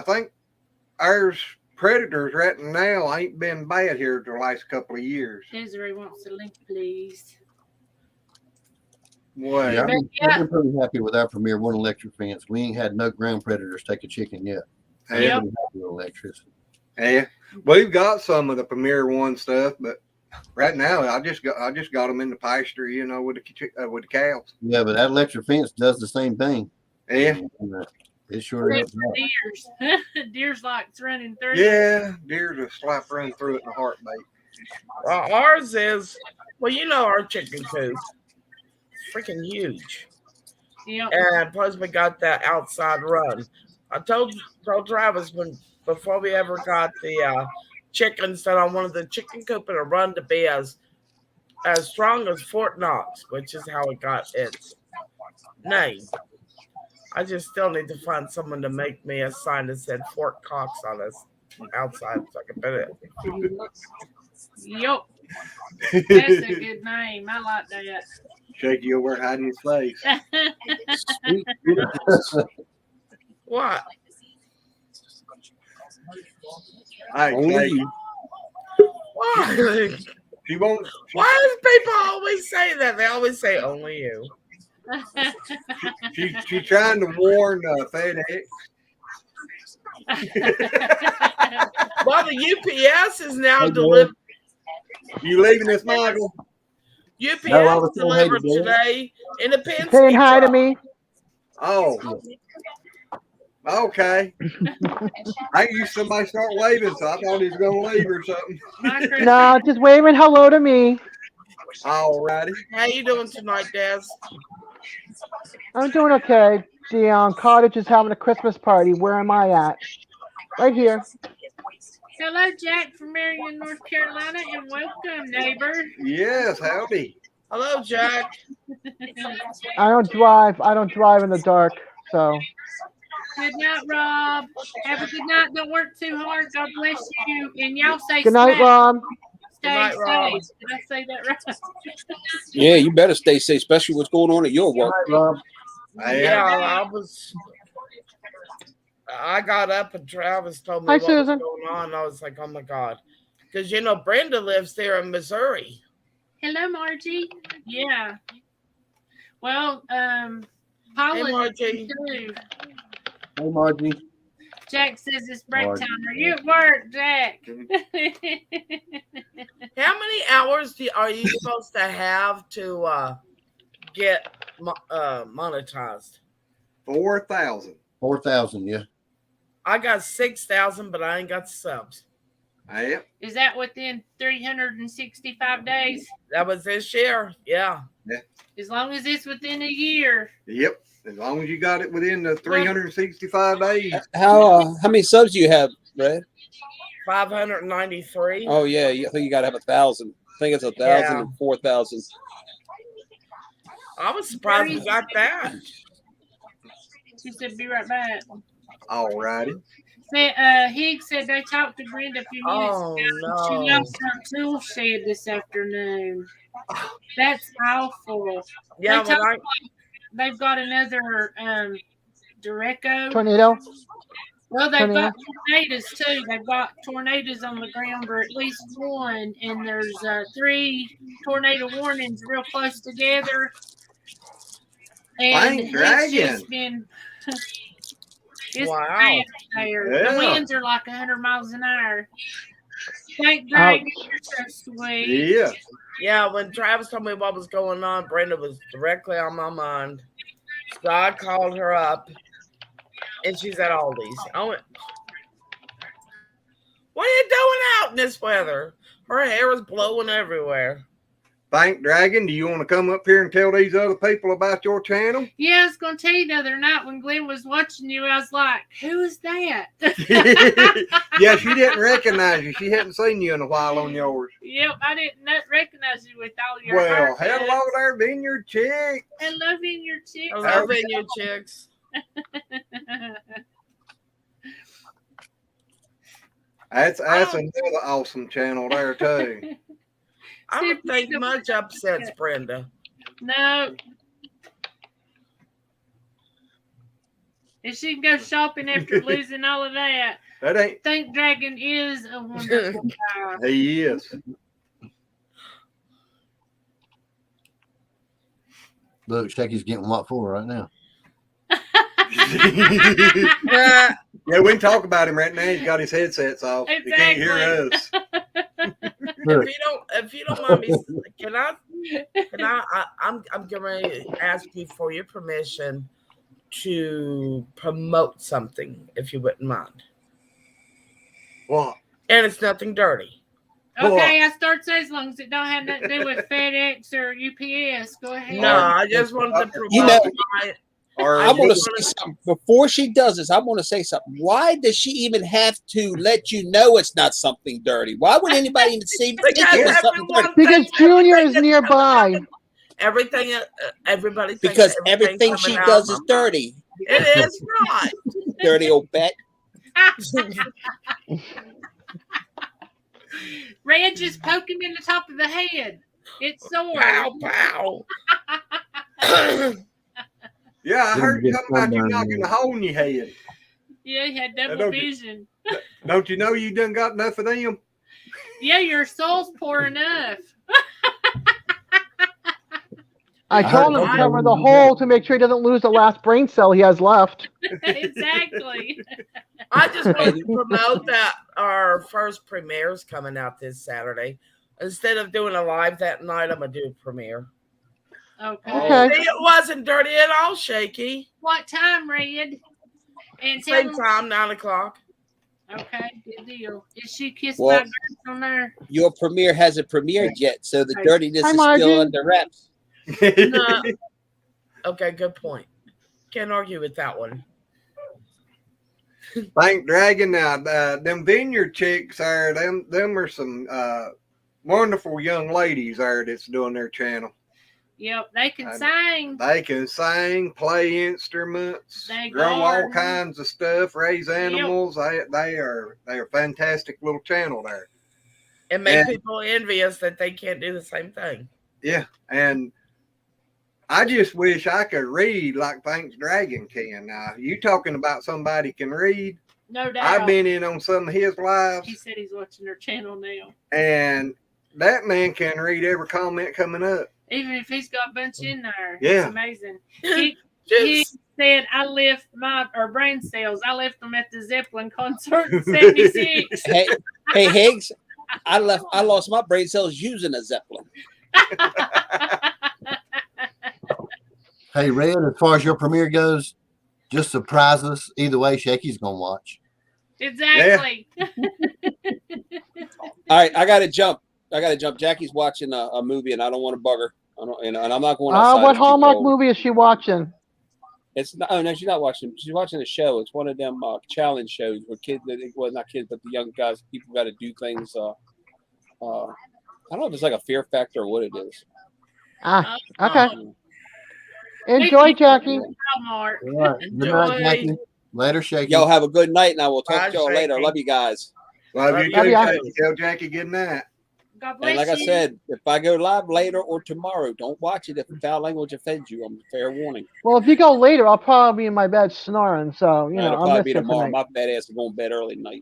ours predators right now ain't been bad here the last couple of years. Desiree wants the link, please. Well, Yeah, I've been pretty happy with our Premier One electric fence. We ain't had no ground predators take a chicken yet. I'm Yep. pretty happy with electricity. yeah, we've got some of the Premier One stuff, but right now I just got them in the pasture, with the cows. Yeah, but that electric fence does the same thing. Yeah, It sure helps out. Deers. Deers likes running through. yeah, deers will slap run through it in a heartbeat. Ours is, well, you know, our chicken coop. It's freaking huge. Yep. And plus we got that outside run. I told Travis before we ever got the chickens that I wanted the chicken coop and a run to be as strong as Fort Knox, which is how it got its name. I just still need to find someone to make me a sign that said Fort Cox on us outside so I can put it. Yep. That's a good name. I like that. Shaky over hiding his face. What? Hey, Only Shaky, you. Why? she won't. Why do people always say that? They always say only you. She's trying to warn FedEx. Well, the UPS is now Hey, delivered. You leaving us, Michael? UPS No, I was saying hey to delivered Dad. today in a Penske Saying hi to truck. me. Oh, okay. I used somebody start waving, so I thought he was gonna leave or something. No, just waving hello to me. Alrighty. How you doing tonight, Des? I'm doing okay. The cottage is having a Christmas party. Where am I at? Right here. Hello, Jack from Marion, North Carolina, and welcome, neighbor. Yes, howdy. Hello, Jack. I don't drive in the dark. So Good night, Rob. Have a good night. Don't work too hard. God bless you. And y'all stay good night, safe. Rob. Stay Good night, Rob. safe. Did I say that right? Yeah, you better stay safe, especially what's going on at your work. All right, Rob. Yeah, I got up and Travis told me Hi, what Susan. was going on. I was like, oh my God. Because, you know, Brenda lives there in Missouri. Hello, Margie. Yeah. Well, Paula Hey, Margie. too. Hey, Margie. Jack says it's break Margie. time. Are you at work, Jack? How many hours are you supposed to have to get monetized? 4,000. 4,000, yeah. I got 6,000, but I ain't got subs. Yep. Is that within 365 days? That was this year. Yeah. As long as it's within a year. Yep. As long as you got it within the 365 days. How many subs do you have, Brad? 593. Oh yeah, I think you got to have 1,000. I think it's 1,000 Yeah. and 4,000. I was surprised we got that. She said, "Be right back." Alrighty. Higgs said they talked to Brenda a few minutes Oh, ago. She no. lost her tool shed this afternoon. That's awful. Yeah, They when They've got another Dureco. Tornado. Well, they've Tornado. got tornadoes too. They've got tornadoes on the ground, or at least one, and there's 3 tornado warnings real close together. And Fine it's dragon. just been it's Wow. bad there. Yeah. The winds are like 100 miles an hour. Thank Dragon, Ouch. you're so sweet. Yeah. Yeah, when Travis told me what was going on, Brenda was directly on my mind. So I called her up, and she's at Aldi's. I went, what are you doing out in this weather? Her hair is blowing everywhere. Thank Dragon. Do you want to come up here and tell these other people about your channel? Yeah, I was going to tell you the other night when Glenn was watching you, I was like, who is that? Yeah, she didn't recognize you. She hadn't seen you in a while on yours. Yep, I didn't recognize you with all your Well, haircuts. hello there, Vineyard Chick. Hello, Vineyard Chicks. Hello, Vineyard Chicks. That's another awesome channel there too. I don't think much upsets Brenda. No. And she can go shopping after losing all of that. That ain't. Think Dragon is a wonderful guy. He is. Look, Shaggy's getting what for right now. Yeah, we can talk about him right now. He's got his headsets off. He can't hear us. If you don't mind me, can I'm getting ready to ask you for your permission to promote something, if you wouldn't mind. What? And it's nothing dirty. Okay, I start saying as long as it don't have nothing to do with FedEx or UPS. Go ahead. No, I just wanted to promote You know, my. Or I want to say something before she does this. I want to say something. Why does she even have to let you know it's not something dirty? Why would anybody even see think Because it was something dirty? everyone Because thinks Junior is everything that's nearby. Everything, everybody thinks Because everything's everything coming she out does of is my mouth. dirty. It is not. Dirty old bet. Red, just poke him in the top of the head. It's sore. Pow, pow. yeah, I heard Get something about you sunburned, knocking man. a hole in your head. Yeah, he had double don't you- vision. Don't you know you done got enough of them? Yeah, your soul's poor enough. I told him to cover the hole to make sure he doesn't lose the last brain cell he has left. Exactly. I just wanted to promote that our first premiere is coming out this Saturday. Instead of doing a live that night, I'm going to do a premiere. Okay. Okay. See, it wasn't dirty at all, Shaky. What time, Red? And tell Same them. time, 9 o'clock. Okay, good deal. Is she kissed Well, my girl on there? Your premiere hasn't premiered yet, so the dirtiness Hi, is Margie. still under wraps. No. Okay, good point. Can't argue with that one. Thank Dragon. Now, them vineyard chicks are them are some wonderful young ladies there that's doing their channel. Yep, they can sing. They can sing, play instruments, They grow all garden. kinds of stuff, raise animals. They are a fantastic little channel there. And make people envious that they can't do the same thing. Yeah, and I just wish I could read like Thanks Dragon can. Now, you talking about somebody can read? No doubt. I've been in on some of his lives. He said he's watching their channel now. And that man can read every comment coming up. Even if he's got a bunch in there. Yeah. It's amazing. He said, I left my brain cells. I left them at the Zeppelin concert in 76. Hey, Higgs, I lost my brain cells using a Zeppelin. Hey, Red, as far as your premiere goes, just surprise us. Either way, Shaky's going to watch. Exactly. All right, I got to jump. Jackie's watching a movie, and I don't want to bug her. And I'm not going outside. What Hallmark movie is she watching? It's not. Oh no, she's not watching. She's watching a show. It's one of them challenge shows where kids, well, not kids, but the young guys, people got to do things. I don't know if it's like a fear factor or what it is. Okay. Enjoy, Jackie. All right. Good night, Jackie. Later, Shaky. Y'all have a good night, and I will talk to y'all Bye, later. Shaky. Love you guys. Love you Love too, ya. Jackie. Tell Jackie good night. God bless And like I you. said, if I go live later or tomorrow, don't watch it if the foul language offends you. I'm fair warning. Well, if you go later, I'll probably be in my bed snoring. So It'll I'll probably miss be it tomorrow. tonight. My bad ass is going to bed early tonight.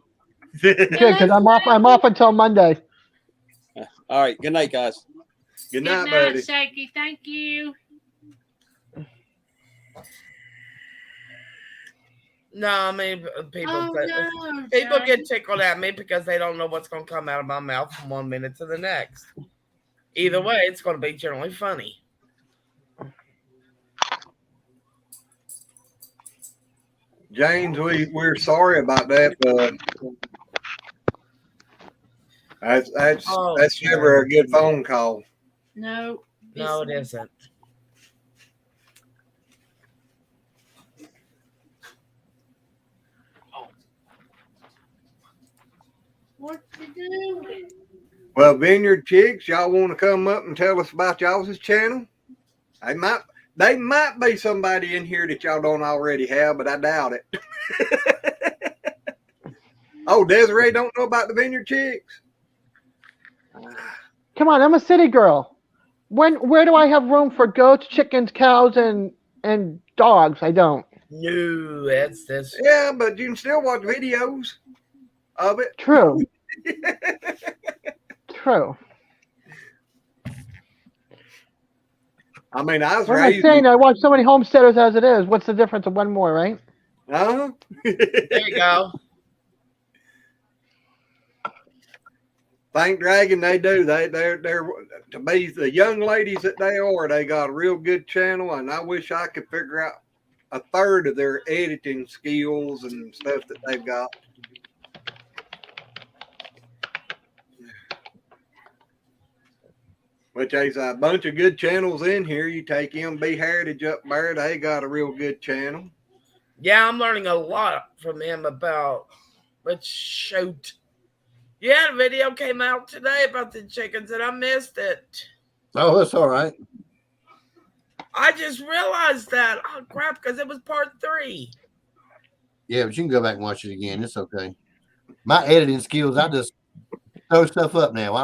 Good, because I'm off until Monday. All right. Good night, guys. Good Good night, night, buddy. Shaky. Thank you. No, I mean, people Johnny. get tickled at me because they don't know what's going to come out of my mouth from 1 minute to the next. Either way, it's going to be generally funny. James, we're sorry about that, but that's never a good phone call. No. No, it isn't. What you doing? Well, Vineyard Chicks, y'all want to come up and tell us about y'all's channel? They might be somebody in here that y'all don't already have, but I doubt it. Oh, Desiree don't know about the Vineyard Chicks? Come on, I'm a city girl. Where do I have room for goats, chickens, cows, and dogs? I don't. No, that's this. Yeah, but you can still watch videos of it. True. True. I mean, I was What am I raised. saying? I watch so many homesteaders as it is. What's the difference of one more, right? Huh? There you go. Thank Dragon, they do. They're to be the young ladies that they are. They got a real good channel, and I wish I could figure out a third of their editing skills and stuff that they've got. Which there's a bunch of good channels in here. You take MB Heritage up there, they got a real good channel. Yeah, I'm learning a lot from him about. But shoot, yeah, the video came out today about the chickens, and I missed it. Oh, that's all right. I just realized that. Oh crap! Because it was part 3. Yeah, but you can go back and watch it again. It's okay. My editing skills, I just throw stuff up now.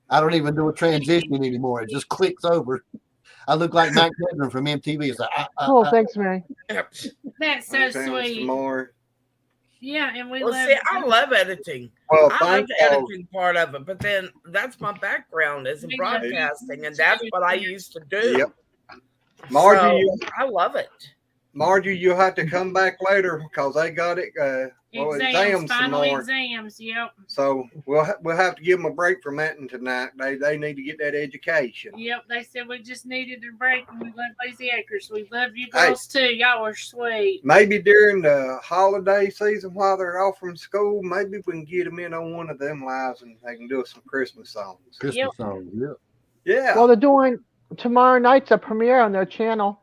I don't even do a transition anymore. It just clicks over. I look like Mike Hedren from MTV. It's like, Oh, thanks, Mary. That's so sweet. More. Yeah, and we Well, love. see, I love editing. Well, I love thank the y'all. editing part of it, but then that's my background is in We love broadcasting, and that's what I used to do. Yep. Margie, So, I love it. Margie, you'll have to come back later because they got it. Exams some final more. exams. Yep. So we'll have to give them a break from that tonight. They need to get that education. Yep. They said we just needed a break, and we love Lazy Acres. We love you girls too. Y'all are sweet. Maybe during the holiday season while they're off from school, maybe we can get them in on one of them lives and they can do some Christmas songs. Christmas songs. Yeah. Yeah. Well, they're doing tomorrow night's a premiere on their channel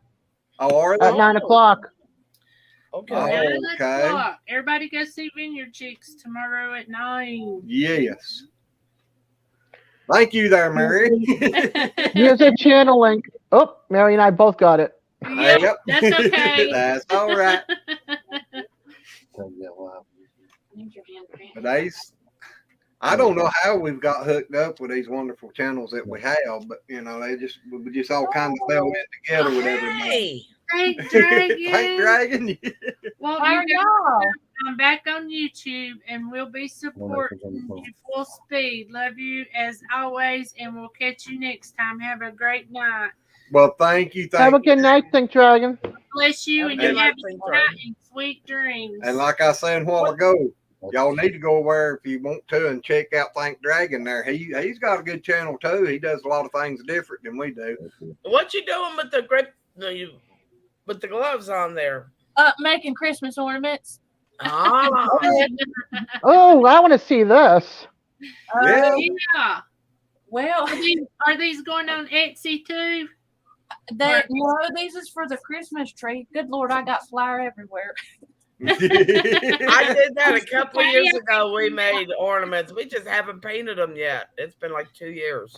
Oh, are at they? 9 o'clock. Okay. Oh. 9 okay. o'clock. Everybody go see Vineyard Chicks tomorrow at 9. Yes. Thank you there, Mary. Here's a channel link. Oh, Mary and I both got it. Yep, that's okay. That's all right. Wow. But I don't know how we've got hooked up with these wonderful channels that we have, but we just all kind of fell in together with everybody. Hey, Thank Dragon. Thank Dragon. Well, How are y'all? I'm back on YouTube and we'll be supporting you full speed. Love you as always, and we'll catch you next time. Have a great night. Well, thank you. Have a good night, Think Dragon. Bless you, and Have a you good have night, a Think good Dragon. night and sweet dreams. And like I said a while ago, y'all need to go where if you want to and check out Thank Dragon there. He's got a good channel too. He does a lot of things different than we do. what you doing with the grape? No, you with the gloves on there. Making Christmas ornaments. Ah, Oh, I want to see this. Yeah. Yeah. Well, Are these going on Etsy too? no, these is for the Christmas tree. Good Lord, I got flour everywhere. I did that a couple of years ago. We made ornaments. We just haven't painted them yet. It's been like 2 years.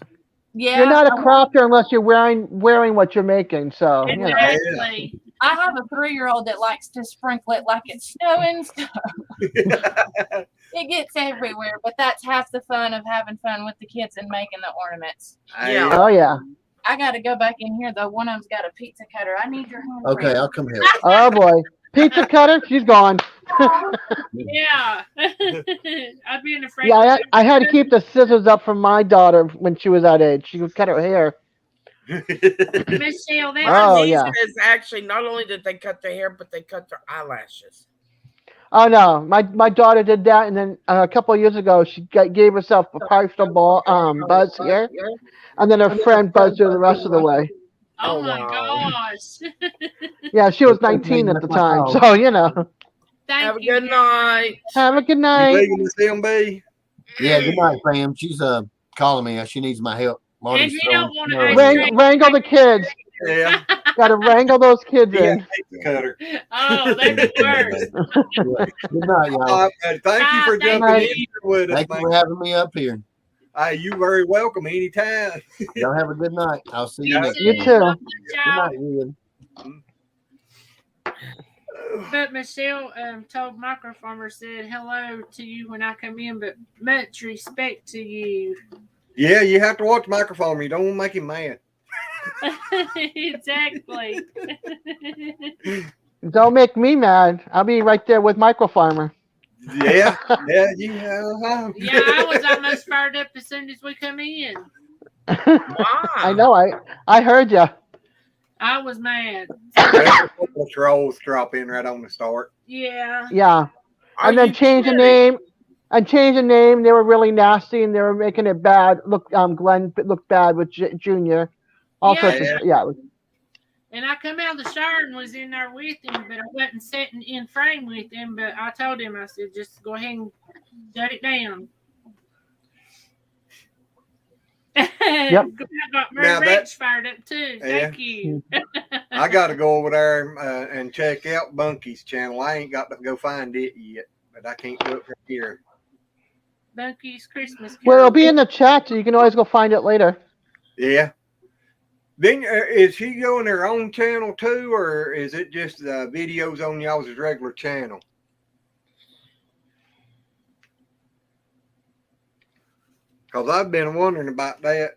Yeah, You're not a crafter unless you're wearing what you're making. So you know. Exactly. I have a 3-year-old that likes to sprinkle it like it's snowing stuff. It gets everywhere, but that's half the fun of having fun with the kids and making the ornaments. Yeah. Oh yeah. I got to go back in here though. One of them's got a pizza cutter. I need your hand. Okay, I'll come here. Oh boy. Pizza cutter. She's gone. Yeah. I'd be afraid. Yeah, I had to keep the scissors up for my daughter when she was that age. She would cut her hair. Michelle, that's Oh, My niece yeah. is actually not only did they cut their hair, but they cut their eyelashes. Oh no, my daughter did that, and then a couple of years ago she gave herself a partial buzz here, and then her friend buzzed her the rest of the way. oh Oh, my wow. gosh. Yeah, she was 19 at the time, so you know. Thank Have a you. good night. Have a good You night. leaving this MB? Yeah, good night, fam. She's calling me. She needs my help. And Marty's you throwing don't want snow to everywhere. Wrangle the kids. Yeah. Got to wrangle those kids Yeah. in. Pizza cutter. Oh, that's worse. Yeah. Good night, y'all. All right, thank you for Bye, thank jumping you. in here with us, Thank you man. for having me up here. Hey, you very welcome anytime. Y'all have a good night. I'll see you You next You time. too. Good Ciao. night, Ian. But Michelle told Microfarmer said hello to you when I come in, but much respect to you. Yeah, you have to watch microphone. You don't want to make him mad. Exactly. Don't make me mad. I'll be right there with Microfarmer. Yeah, yeah. Yeah, I was almost fired up as soon as we come in. Wow. I know. I heard you. I was mad. Trolls drop in right on the start. Yeah. Yeah. Are And then you change the kidding? name. And change the name. They were really nasty, and they were making it bad. Look, Glenn looked bad with Junior. All sorts of yeah. And I come out of the shower and was in there with him, but I wasn't sitting in frame with him. But I told him, I said, just go ahead and shut it down. Yep. I got Now Mary that- Rich fired up too. Yeah. Thank you. I got to go over there and check out Bunky's channel. I ain't got to go find it yet, but I can't do it from here. Bunky's Christmas Well, Carol. it'll be in the chat, so you can always go find it later. Yeah. Then is she going her own channel too, or is it just videos on y'all's regular channel? Because I've been wondering about that.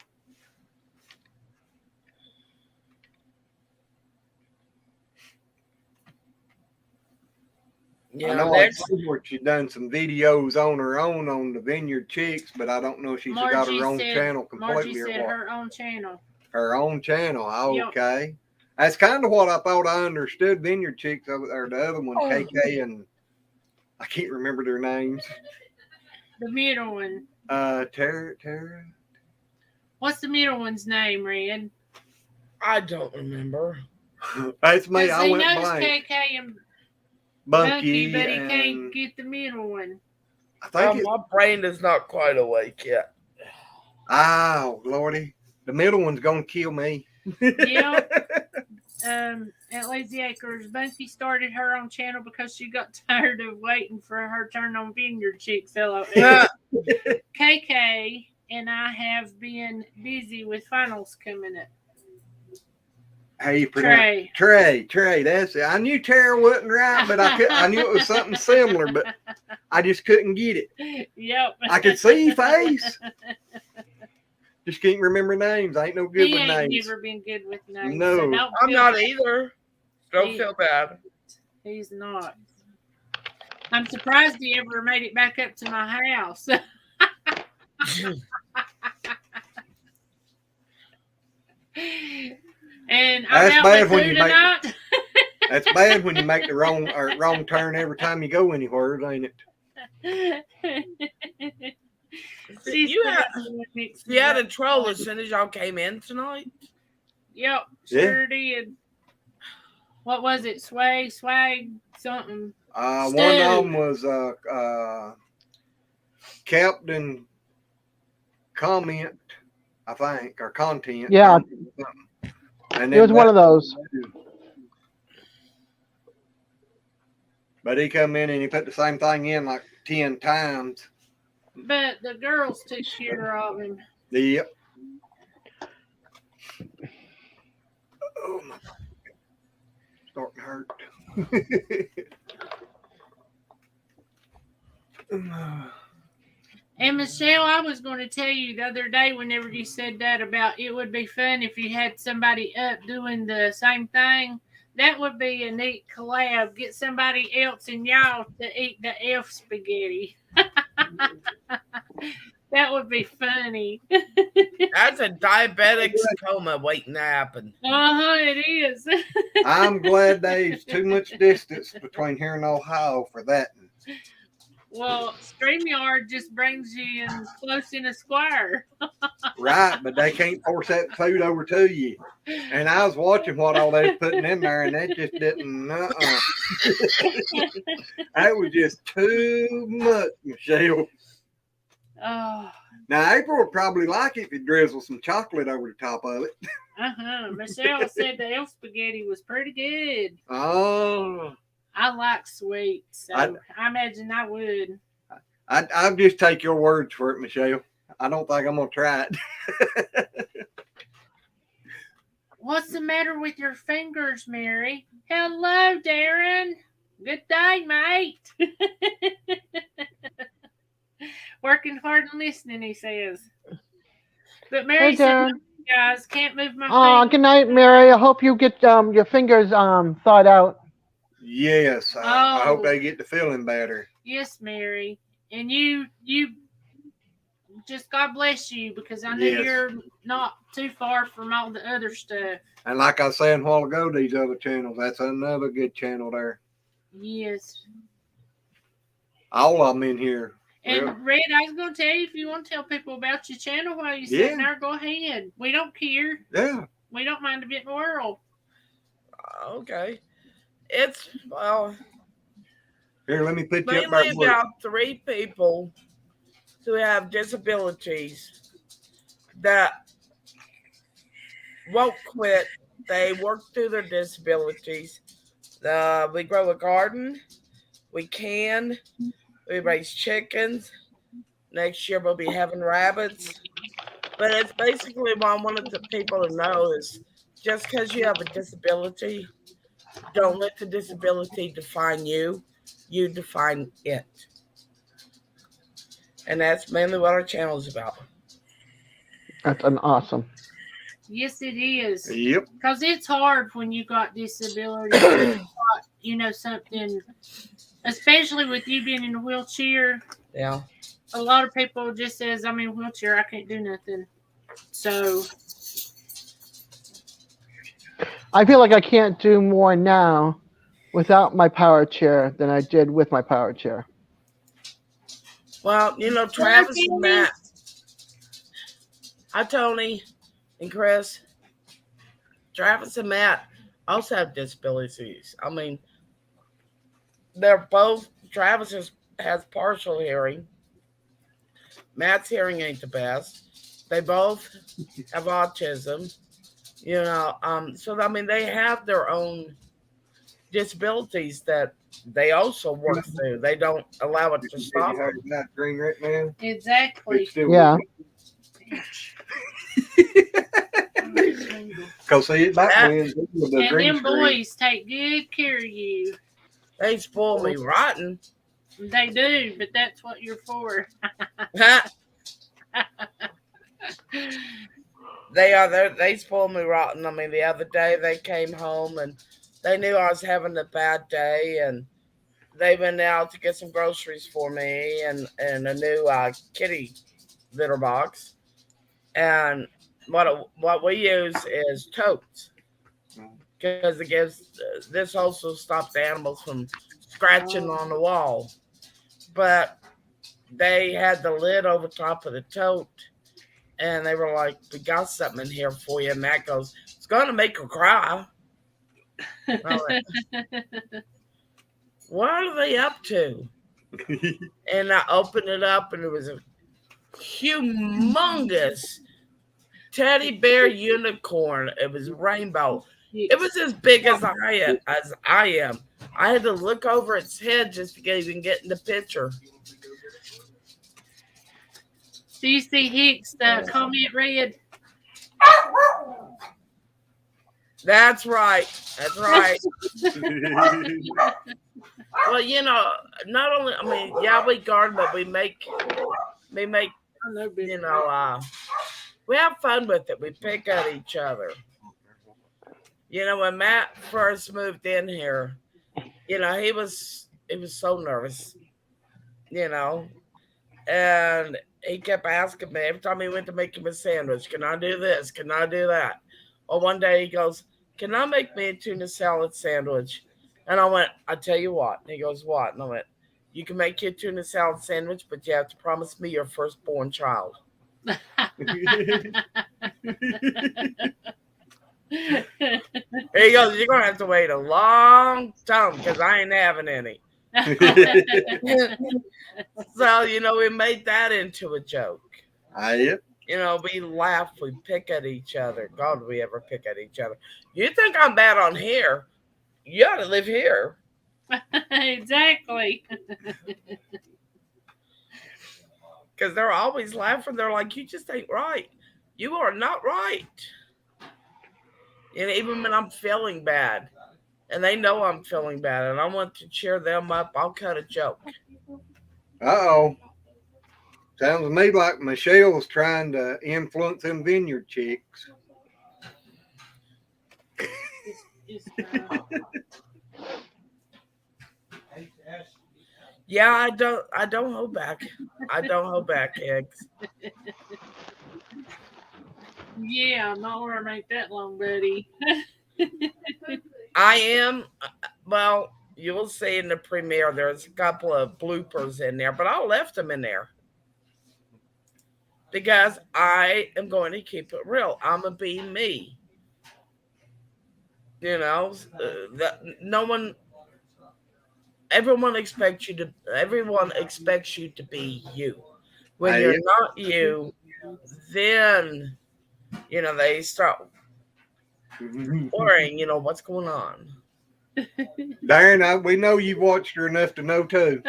I Yeah, know next, she's done some videos on her own on the Vineyard Chicks, but I don't know if she's got her own channel completely Margie or said what. her own channel. Her own channel. Yep. Okay. That's kind of what I thought I understood. Vineyard Chicks over there, the other one, Oh. KK, and I can't remember their names. The middle one. Tara. What's the middle one's name, Red? I don't remember. That's me. Because I he went knows blank. KK and Bunky, Bunky, but he and can't get the middle one. I think My brain is not quite awake yet. oh lordy, the middle one's gonna kill me. Yep. At Lazy Acres, Bunky started her own channel because she got tired of waiting for her turn on Vineyard Chicks. KK and I have been busy with finals coming up. How you pronounce Trey? That's it. I knew Tara wasn't right, but I knew it was something similar, but I just couldn't get it. Yep. I could see your face. Just can't remember names. I ain't no good He with ain't names. never been good with names. No. So don't I'm feel not bad. either. Don't feel bad. He's not. I'm surprised he ever made it back up to my house. And I'm That's out bad with when who you make- tonight? That's bad when you make the wrong turn every time you go anywhere, ain't it? You had a troll as soon as y'all came in tonight. Yep, Yeah. sure did. What was it? Swag, something. One Stu. of them was Captain Comment, I think, or Content. Yeah. And It was one of those. But he come in and he put the same thing in like 10 times. But the girls took care of him. Yep. Oh my! Starting to hurt. And Michelle, I was going to tell you the other day whenever you said that about it would be fun if you had somebody up doing the same thing. That would be a neat collab. Get somebody else and y'all to eat the elf spaghetti. That would be funny. That's a diabetic's coma waiting to happen. It is. I'm glad there's too much distance between here and Ohio for that. Well, StreamYard just brings you in close in a square. Right, but they can't force that food over to you. And I was watching what all they was putting in there, and that just didn't. That was just too much, Michelle. Oh. Now April would probably like it if you drizzle some chocolate over the top of it. Michelle said the elf spaghetti was pretty good. Oh. I like sweets, so I imagine I would. I'll just take your words for it, Michelle. I don't think I'm gonna try it. What's the matter with your fingers, Mary? Hello, Darren. Good day, mate. Working hard and listening, he says. But Mary Hey, said, Darren. guys, can't move my Oh, fingers. good night, Mary. I hope you get your fingers thawed out. Yes, I hope they get to feeling better. Yes, Mary. And you just God bless you, because I know Yes. you're not too far from all the other stuff. And like I said a while ago, these other channels, that's another good channel there. Yes. All of them in here. And Well, Red, I was going to tell you, if you want to tell people about your channel while you're sitting Yeah. there, go ahead. We don't care. yeah. We don't mind a bit in the world. Okay. It's, well, Here, let me put you up mainly there. about 3 people who have disabilities that won't quit. They work through their disabilities. We grow a garden. We can. We raise chickens. Next year we'll be having rabbits. But it's basically what I wanted the people to know is just because you have a disability, don't let the disability define you. You define it. And that's mainly what our channel is about. That's an awesome. Yes, it is. Yep. Because it's hard when you got disability. Something, especially with you being in a wheelchair. Yeah. A lot of people just says, I'm in a wheelchair, I can't do nothing. So I feel like I can't do more now without my power chair than I did with my power chair. Well, Travis and Matt. Hi, Tony and Chris. Travis and Matt also have disabilities. I mean, they're both, Travis has partial hearing. Matt's hearing ain't the best. They both have autism. So I mean, they have their own disabilities that they also work through. They don't allow it to stop them. That green right now. exactly. It's still Yeah. Because see, back then, the And green them screen. boys take good care of you. They spoil me rotten. They do, but that's what you're for. They spoil me rotten. I mean, the other day they came home and they knew I was having a bad day, and they went out to get some groceries for me and a new kitty litter box. And what we use is totes because it gives this also stops the animals from scratching on the wall. But they had the lid over top of the tote, and they were like, "We got something in here for you." And Matt goes, "It's gonna make her cry." I went, what are they up to? And I opened it up, and it was a humongous teddy bear unicorn. It was rainbow. It was as big as I am. I had to look over its head just to even get in the picture. Do you see Hicks, the comment read? That's right. That's right. Well, not only, I mean, yeah, we garden, but we make, we have fun with it. We pick at each other. When Matt first moved in here, he was so nervous, and he kept asking me every time he went to make him a sandwich, can I do this? Can I do that? Well, one day he goes, can I make me a tuna salad sandwich? And I went, I tell you what. And he goes, what? And I went, you can make your tuna salad sandwich, but you have to promise me your firstborn child. He goes, you're going to have to wait a long time because I ain't having any. So, we made that into a joke. Yep. We laugh, we pick at each other. God, we ever pick at each other. You think I'm bad on here? You ought to live here. Exactly. Because they're always laughing. They're like, you just ain't right. You are not right. And even when I'm feeling bad, and they know I'm feeling bad, and I want to cheer them up, I'll cut a joke. Uh-oh. Sounds to me like Michelle's trying to influence them vineyard chicks. Yeah, I don't hold back. I don't hold back, eggs. Yeah, not where I make that long, buddy. I am. Well, you will see in the premiere. There's a couple of bloopers in there, but I left them in there because I am going to keep it real. I'm gonna be me. No one. Everyone expects you to be you. When you're not you, then they start Boring, what's going on. Darren, we know you've watched her enough to know too.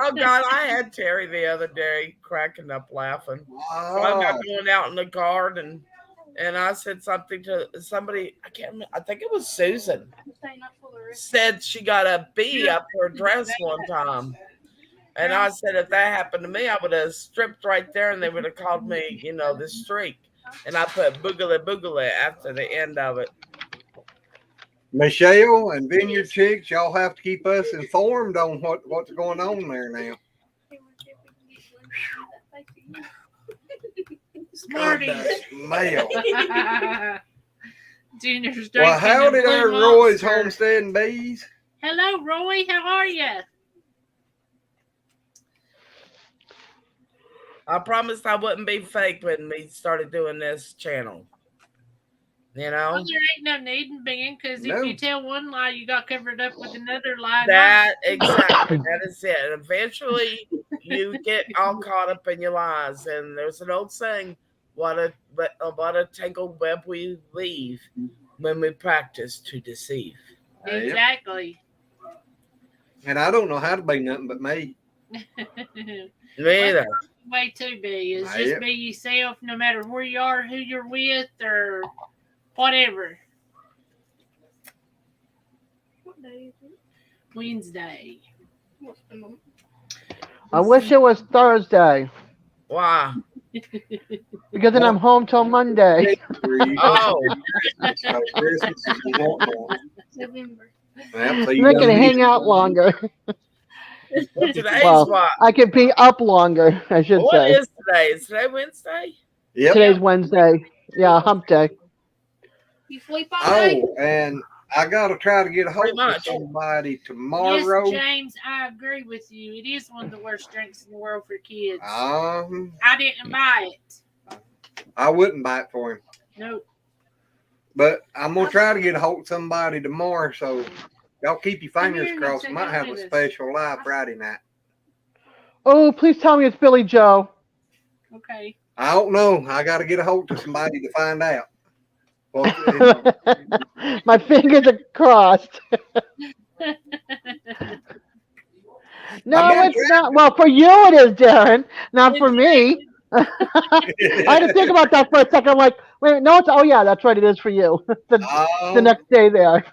Oh God, I had Terry the other day cracking up laughing. So I got going out in the garden and I said something to somebody, I can't remember, I think it was Susan. Said she got a bee up her dress one time. And I said if that happened to me, I would have stripped right there and they would have called me, the streak. And I put boogly boogly after the end of it. Michelle and Vineyard Chicks, y'all have to keep us informed on what's going on there now. Smarty. Smell. Junior's drinking. Well, how did our Roy's Homestead and Bees? Hello, Roy. How are you? I promised I wouldn't be fake when we started doing this channel. Well, there ain't no need in being, because if you tell one lie, you got covered up with another lie. Exactly. That is it. And eventually, you get all caught up in your lies. And there's an old saying, what a tangled web we weave when we practice to deceive. Exactly. And I don't know how to be nothing but me. Me either. The way to be is just be yourself, no matter where you are, who you're with, or whatever. What day is it? Wednesday. I wish it was Thursday. Why? Because then I'm home till Monday. Oh. I can hang out longer. Well, today's what? I can be up longer, I should say. What is today? Is today Wednesday? Yep. Today's Wednesday. Yeah, hump day. You sleep all day? Oh, and I got to try to get a hold of somebody tomorrow. Yes, James, I agree with you. It is one of the worst drinks in the world for kids. I didn't buy it. I wouldn't buy it for him. Nope. But I'm going to try to get a hold of somebody tomorrow, so y'all keep your fingers crossed. We might have a special live Friday night. Oh, please tell me it's Billy Joe. Okay. I don't know. I got to get a hold of somebody to find out. Well, my fingers are crossed. No, it's not. Well, for you it is, Darren. Not for me. I had to think about that for a second. I'm like, wait, no, it's, oh yeah, that's right. It is for you. the next day there.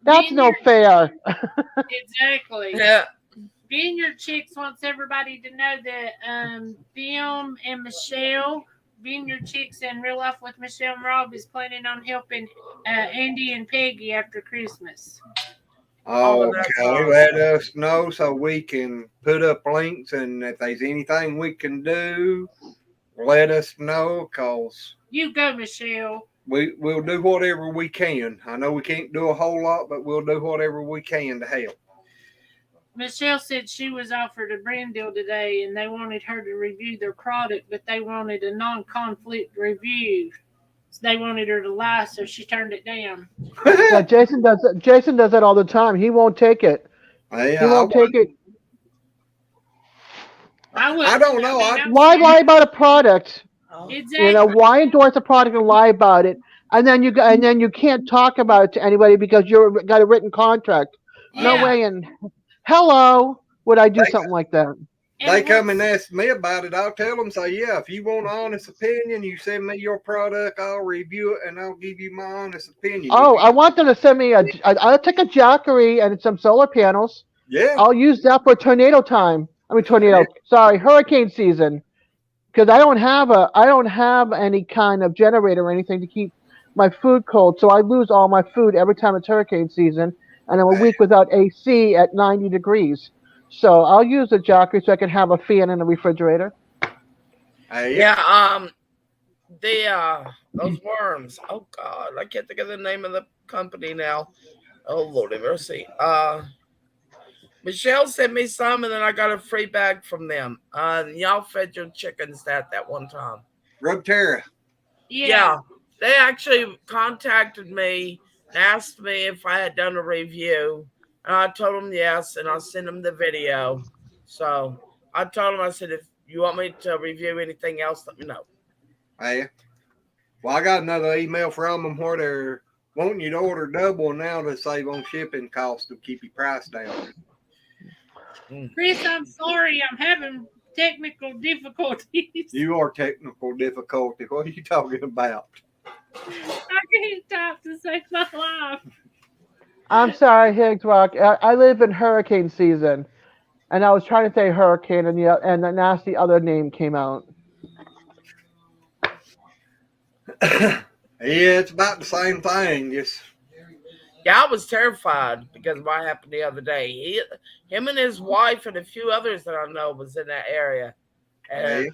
That's no fair. Exactly. Yeah. Vineyard Chicks wants everybody to know that them and Michelle, Vineyard Chicks and Real Life with Michelle and Rob, is planning on helping Andy and Peggy after Christmas. Okay, let us know so we can put up links, and if there's anything we can do, let us know, because you go, Michelle. We'll do whatever we can. I know we can't do a whole lot, but we'll do whatever we can to help. Michelle said she was offered a brand deal today, and they wanted her to review their product, but they wanted a non-conflict review. So they wanted her to lie, so she turned it down. Yeah, Jason does that all the time. He won't take it. He won't take it. I don't know. Why lie about a product? Exactly. You know, why endorse a product and lie about it, and then you can't talk about it to anybody because you've got a written contract. No way in hello would I do something like that. They come and ask me about it. I'll tell them, say, yeah, if you want an honest opinion, you send me your product, I'll review it, and I'll give you my honest opinion. Oh, I want them to send me I'll take a Jackery and some solar panels. Yeah. I'll use that for hurricane season. Because I don't have any kind of generator or anything to keep my food cold, so I lose all my food every time it's hurricane season, and I'm a week without AC at 90 degrees. So I'll use the Jackery so I can have a fan in the refrigerator. Yeah, those worms. Oh God, I can't think of the name of the company now. Oh Lord have mercy. Michelle sent me some, and then I got a free bag from them. Y'all fed your chickens that one time. Rubterra. Yeah. They actually contacted me, asked me if I had done a review, and I told them yes, and I sent them the video. So I told them, I said, if you want me to review anything else? Let me know. Hey, well, I got another email from them where they're wanting you to order double now to save on shipping costs to keep your price down. Chris, I'm sorry. I'm having technical difficulties. You are technical difficulty. What are you talking about? I can't talk to save my life. I'm sorry, Higgs Rock. I live in hurricane season, and I was trying to say hurricane, and the nasty other name came out. Yeah, it's about the same thing. Just Yeah, I was terrified because of what happened the other day. Him and his wife and a few others that I know was in that area. And hey.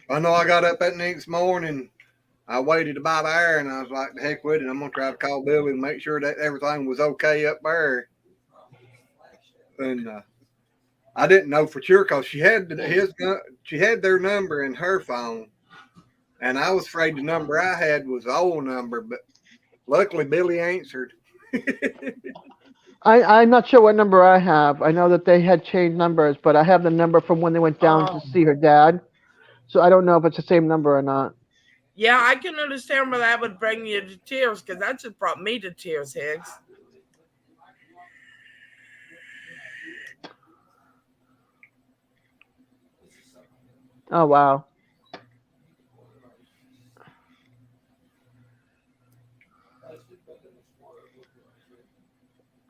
I know I got up that next morning. I waited about an hour, and I was like, "The heck with it! I'm gonna try to call Billy and make sure that everything was okay up there." And I didn't know for sure because she had their number in her phone, and I was afraid the number I had was the old number. But luckily, Billy answered. I'm not sure what number I have. I know that they had changed numbers, but I have the number from when they went down to see her dad. So I don't know if it's the same number or not. yeah, I can understand where that would bring you to tears because that just brought me to tears, Higgs. Oh wow.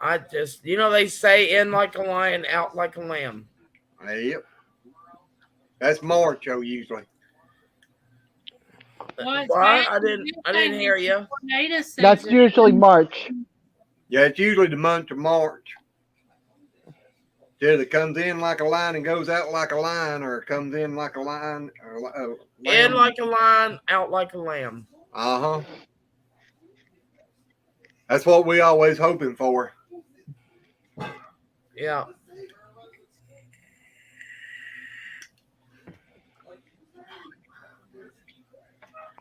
I just, they say in like a lion, out like a lamb. Yep, that's March, usually. Well, I didn't hear you. That's usually March. Yeah, it's usually the month of March. Either comes in like a line and goes out like a line, or comes in like a line. Or in like a lion, out like a lamb. Uh-huh. That's what we always hoping for. Yeah.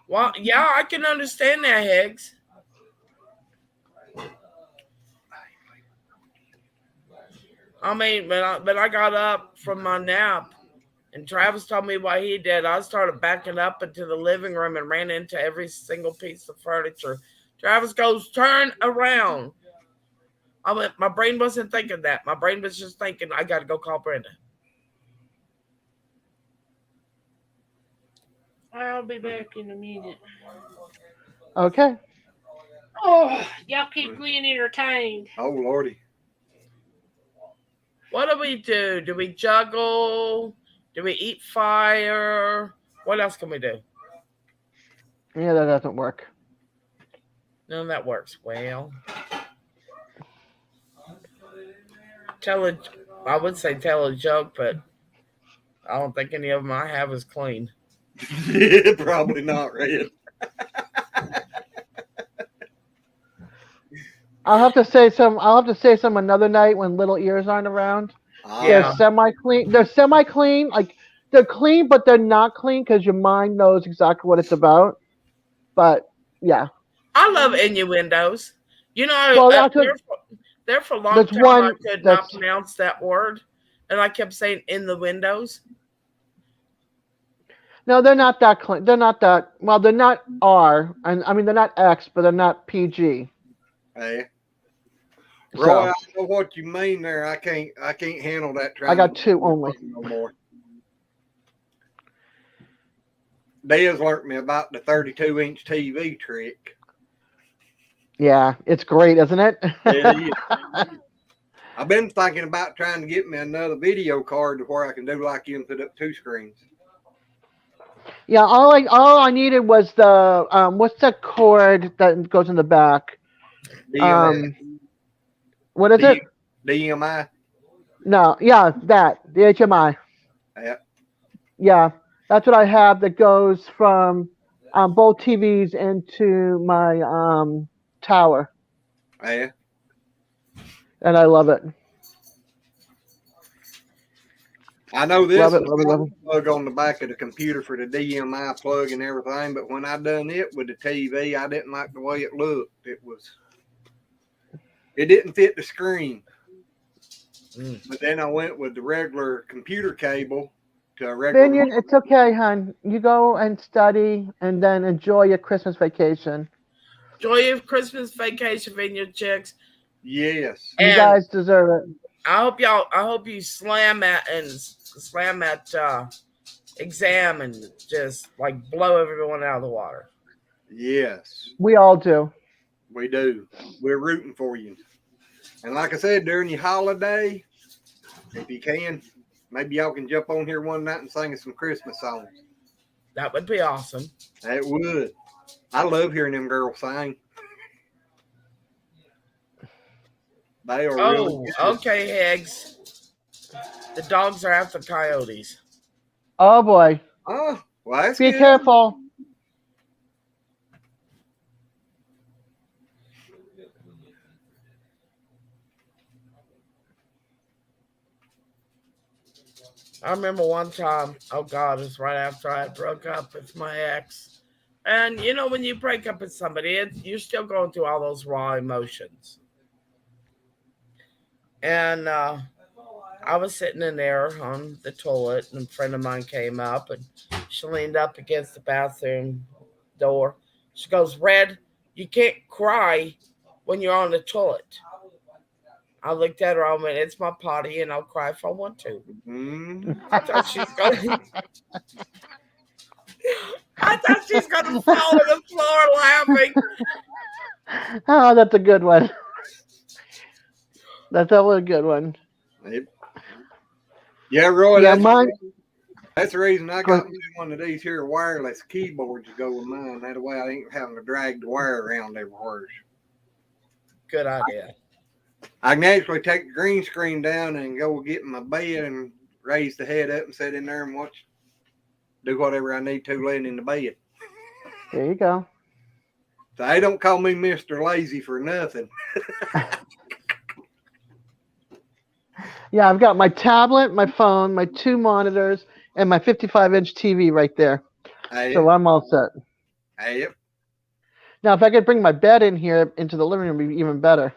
Well, yeah, I can understand that, Higgs. I mean, but I got up from my nap, and Travis told me what he did. I started backing up into the living room and ran into every single piece of furniture. Travis goes, "Turn around." I went. My brain wasn't thinking that. My brain was just thinking, I got to go call Brenda. I'll be back in a minute. Okay. Oh, y'all keep me entertained. Oh, Lordy. What do we do? Do we juggle? Do we eat fire? What else can we do? Yeah, that doesn't work. None of that works. Well, I would say tell a joke, but I don't think any of them I have is clean. Probably not, Red. I'll have to say some another night when little ears aren't around. Yeah. They're semi-clean. They're semi-clean. Like they're clean, but they're not clean because your mind knows exactly what it's about. But yeah. I love innuendos. Well, there for a long there's time one I could not pronounce that word, and I kept saying in the windows. No, they're not that clean. They're not that. Well, they're not R, and I mean they're not X, but they're not PG. Hey. So, Roy, I know what you mean there. I can't handle that. I got two only. No more. Dale's learned me about the 32-inch TV trick. Yeah, it's great, isn't it? It is. I've been thinking about trying to get me another video card to where I can do like you and put up two screens. Yeah, all I needed was the what's that cord that goes in the back? DMI. What is it? DMI. No, yeah, the HMI. Yeah. Yeah, that's what I have that goes from both TVs into my tower. Yeah. And I love it. I know this Love it, is love it. plug on the back of the computer for the DMI plug and everything, but when I done it with the TV, I didn't like the way it looked. It didn't fit the screen. But then I went with the regular computer cable to a regular. Binion, it's okay, hon. You go and study and then enjoy your Christmas vacation. Enjoy your Christmas vacation, Vineyard Chicks. Yes. You And guys deserve it. I hope you slam that exam and just like blow everyone out of the water. Yes. We all do. We do. We're rooting for you. And like I said, during your holiday, if you can, maybe y'all can jump on here one night and sing us some Christmas songs. That would be awesome. It would. I love hearing them girls sing. They are really good. Okay, Higgs. The dogs are after coyotes. Oh boy. Oh, well, that's Be good. careful. I remember one time, oh God, it was right after I broke up with my ex. And you know, when you break up with somebody, you're still going through all those raw emotions. And I was sitting in there on the toilet, and a friend of mine came up, and she leaned up against the bathroom door. She goes, "Red, you can't cry when you're on the toilet." I looked at her. I went, "It's my potty, and I'll cry if I want to." I thought she's gonna. I thought she's gonna fall on the floor laughing. Oh, that's a good one. That's a good one. Yeah, Roy, Yeah, mine. that's the reason I got one of these here wireless keyboards to go with mine. That way I ain't having to drag the wire around everywhere. Good idea. I can actually take the green screen down and go get in my bed and raise the head up and sit in there and watch, do whatever I need to laying in the bed. There you go. So they don't call me Mr. Lazy for nothing. Yeah, I've got my tablet, my phone, my 2 monitors, and my 55-inch TV right there. So I'm all set. Yep. Now, if I could bring my bed in here into the living room, it'd be even better.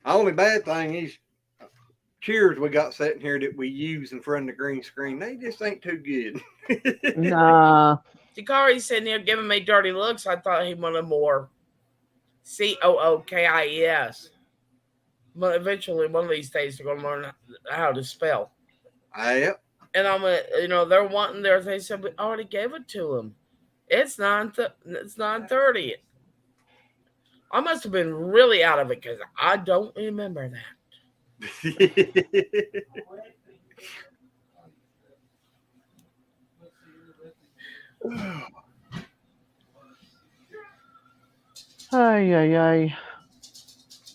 The only bad thing is chairs we got sitting here that we use in front of the green screen. They just ain't too good. Nah. Jakari's sitting here giving me dirty looks. I thought he wanted more COOKIES. But eventually, one of these days, they're going to learn how to spell. Yep. And I'm going to, they're wanting their, they said, we already gave it to them. It's 9:30. I must have been really out of it because I don't remember that. Ay.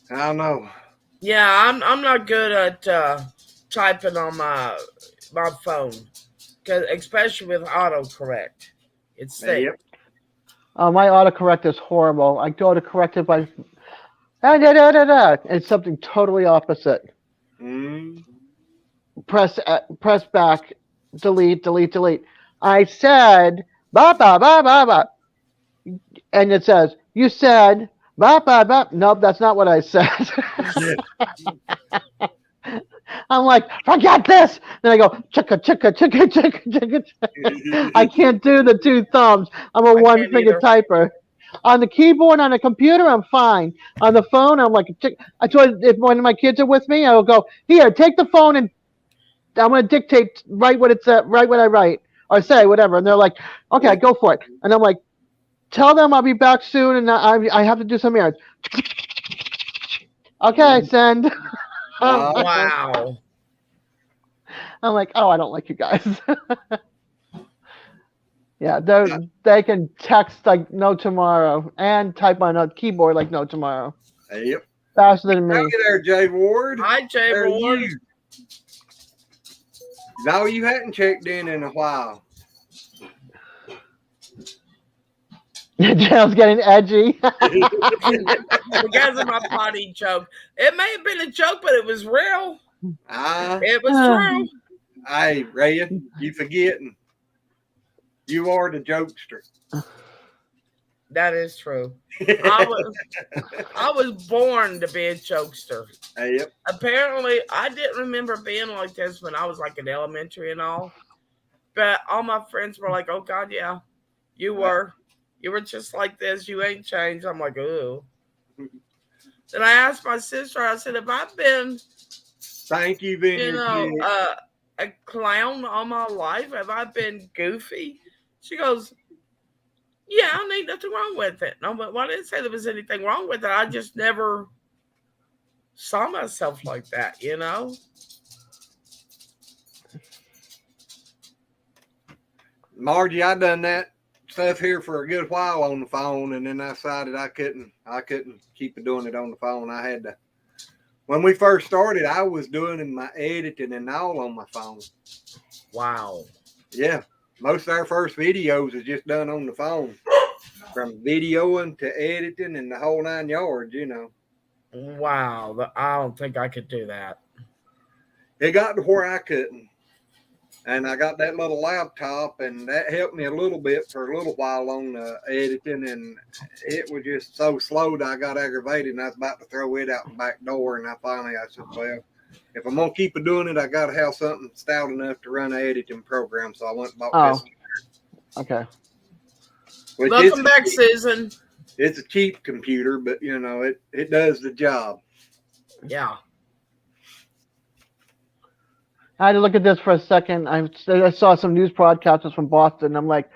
I don't know. Yeah, I'm not good at typing on my phone, especially with autocorrect. It's thick. Yep. My autocorrect is horrible. I go to correct it by it's something totally opposite. Press back, delete. I said ba ba ba ba ba, and it says you said ba ba ba. Nope, that's not what I said. I'm like, forget this. Then I go chicka. I can't do the 2 thumbs. I'm a 1-finger typer. On the keyboard, on the computer, I'm fine. On the phone, I'm like, I told if one of my kids are with me, I will go, here, take the phone and I'm going to dictate, write what I write or say, whatever. And they're like, okay, go for it. And I'm like, tell them I'll be back soon and I have to do some errands. Okay, send. Wow. I'm like, oh, I don't like you guys. Yeah, they can text like no tomorrow and type on a keyboard like no tomorrow. Yep. Faster than me. Howdy there, Jay Ward. Hi, Jay Ward. No, you hadn't checked in a while. Jill's getting edgy. Because of my potty joke. It may have been a joke, but it was real. It was true. Hey, Ray, you forgetting. You are the jokester. That is true. I was born to be a jokester. Yep. Apparently, I didn't remember being like this when I was like in elementary and all. But all my friends were like, "Oh God, yeah, you were just like this. You ain't changed." I'm like, "Ooh." Then I asked my sister. I said, "Have I been, Thank you, Vineyard Kid. a clown all my life? Have I been goofy?" She goes, "Yeah, I ain't nothing wrong with it." No, but I didn't say there was anything wrong with it. I just never saw myself like that, you know. Margie, I done that stuff here for a good while on the phone, and then I decided I couldn't keep doing it on the phone. I had to. When we first started, I was doing my editing and all on my phone. Wow. Yeah, most of our first videos is just done on the phone, from videoing to editing and the whole 9 yards. You know, Wow. I don't think I could do that. it got to where I couldn't. And I got that little laptop, and that helped me a little bit for a little while on editing. And it was just so slow that I got aggravated, and I was about to throw it out the back door. And I said, well, if I'm going to keep doing it, I got to have something stout enough to run an editing program. So I went and bought this. Okay. Welcome back, Susan. It's a cheap computer, but, you know, it does the job. Yeah. I had to look at this for a second. I saw some news broadcasters from Boston. And I'm like,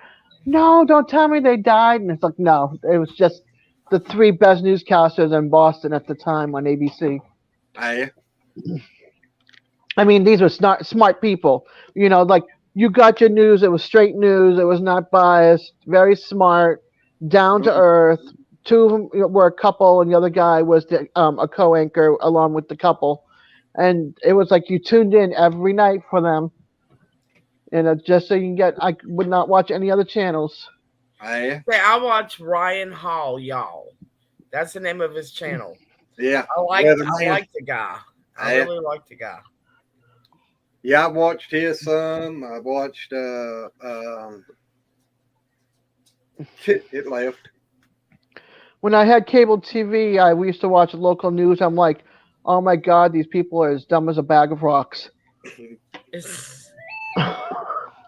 no, don't tell me they died. And it's like, no, it was just the 3 best newscasters in Boston at the time on ABC. I mean, these were smart people. You know, like you got your news. It was straight news. It was not biased. Very smart, down to earth. 2 of them were a couple, and the other guy was a co-anchor along with the couple. And it was like you tuned in every night for them, and just so you can get. I would not watch any other channels. I watch Ryan Hall, y'all. That's the name of his channel. Yeah, I like the guy. I really like the guy. Yeah, I watched his some. I watched it left. When I had cable TV, we used to watch local news. I'm like, oh my God, these people are as dumb as a bag of rocks.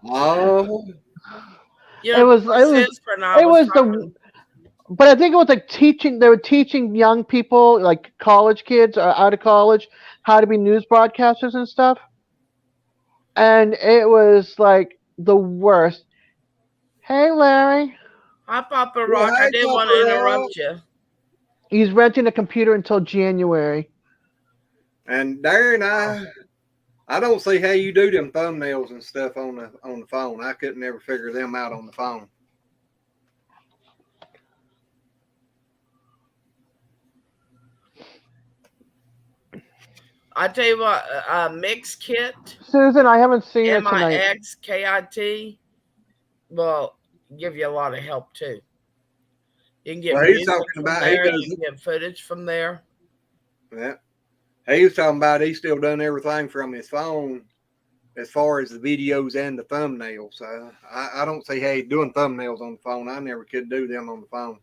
Oh, it was but I think it was like teaching. They were teaching young people, like college kids or out of college, how to be news broadcasters and stuff. And it was like the worst. Hey, Larry. Hi, Papa Rock. I didn't want to interrupt you. He's renting a computer until January. And Darren, I don't see how you do them thumbnails and stuff on the phone. I couldn't ever figure them out on the phone. I tell you what, Mix Kit. Susan, I haven't seen it tonight. MIXKIT will give you a lot of help too. You can get he's talking about there. You can get footage from there. Yeah, he was talking about he's still done everything from his phone as far as the videos and the thumbnails. So I don't see how he's doing thumbnails on the phone. I never could do them on the phone.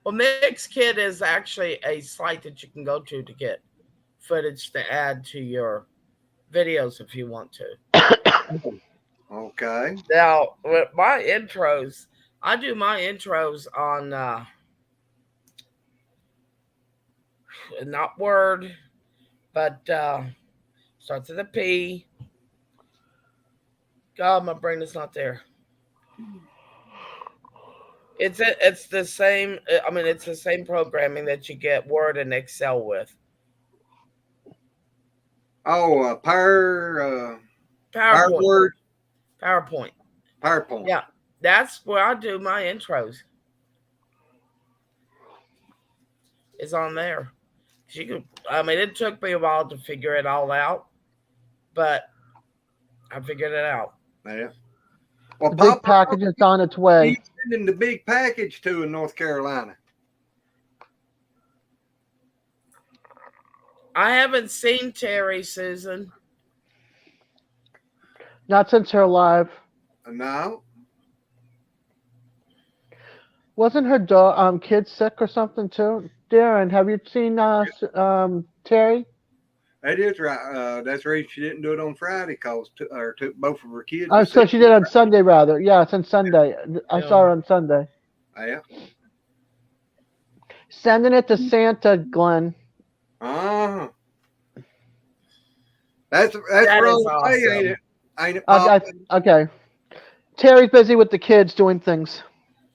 Well, MixKit is actually a site that you can go to get footage to add to your videos if you want to. Okay. Now, with my intros, I do my intros on not Word, but starts with a P. God, my brain is not there. It's the same. I mean, it's the same programming that you get Word and Excel with. Oh, PowerPoint. PowerPoint. Yeah, that's where I do my intros. It's on there. It took me a while to figure it all out, but I figured it out. Yeah. Well, the big package is on its way. He's sending the big package to in North Carolina. I haven't seen Terry, Susan. Not since her live. No. Wasn't her kid sick or something too? Darren, have you seen Terry? That is right. That's the reason she didn't do it on Friday because both of her kids Oh, were so sick. she did on Sunday rather. Yeah, it's on Sunday. I saw her on Sunday. Yeah. Sending it to Santa, Glenn. Uh-huh. That's That wrong is way, ain't awesome. it? Ain't it, Pop? Okay. Terry's busy with the kids doing things.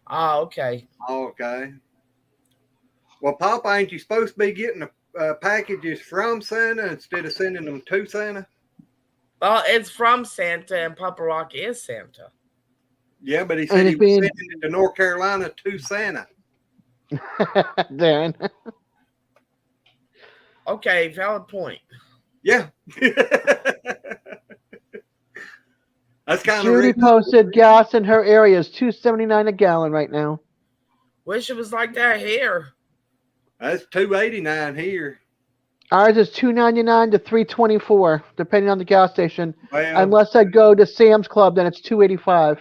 Oh, okay. Okay. Well, Papa, ain't you supposed to be getting packages from Santa instead of sending them to Santa? Well, it's from Santa, and Papa Rock is Santa. Yeah, but he And said it's he was being- sending it to North Carolina to Santa. Darren. Okay, valid point. Yeah. That's kind Judy of posted gas in her area is $2.79 a gallon right now. Wish it was like that here. That's $2.89 here. Ours is $2.99 to $3.24, depending on the gas station. Well, Unless I go to Sam's Club, then it's $2.85.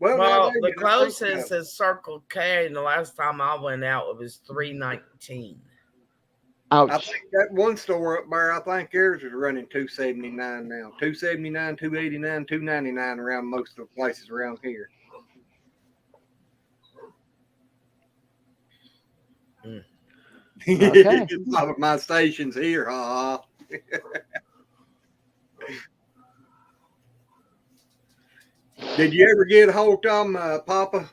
Well, the closest is Circle K, and the last time I went out, it was $3.19. Ouch. I think that one store up there, I think theirs is running $2.79 now. $2.79, $2.89, $2.99 around most of the places around here. Okay. Some of my stations here, Did you ever get a hold of them, Papa?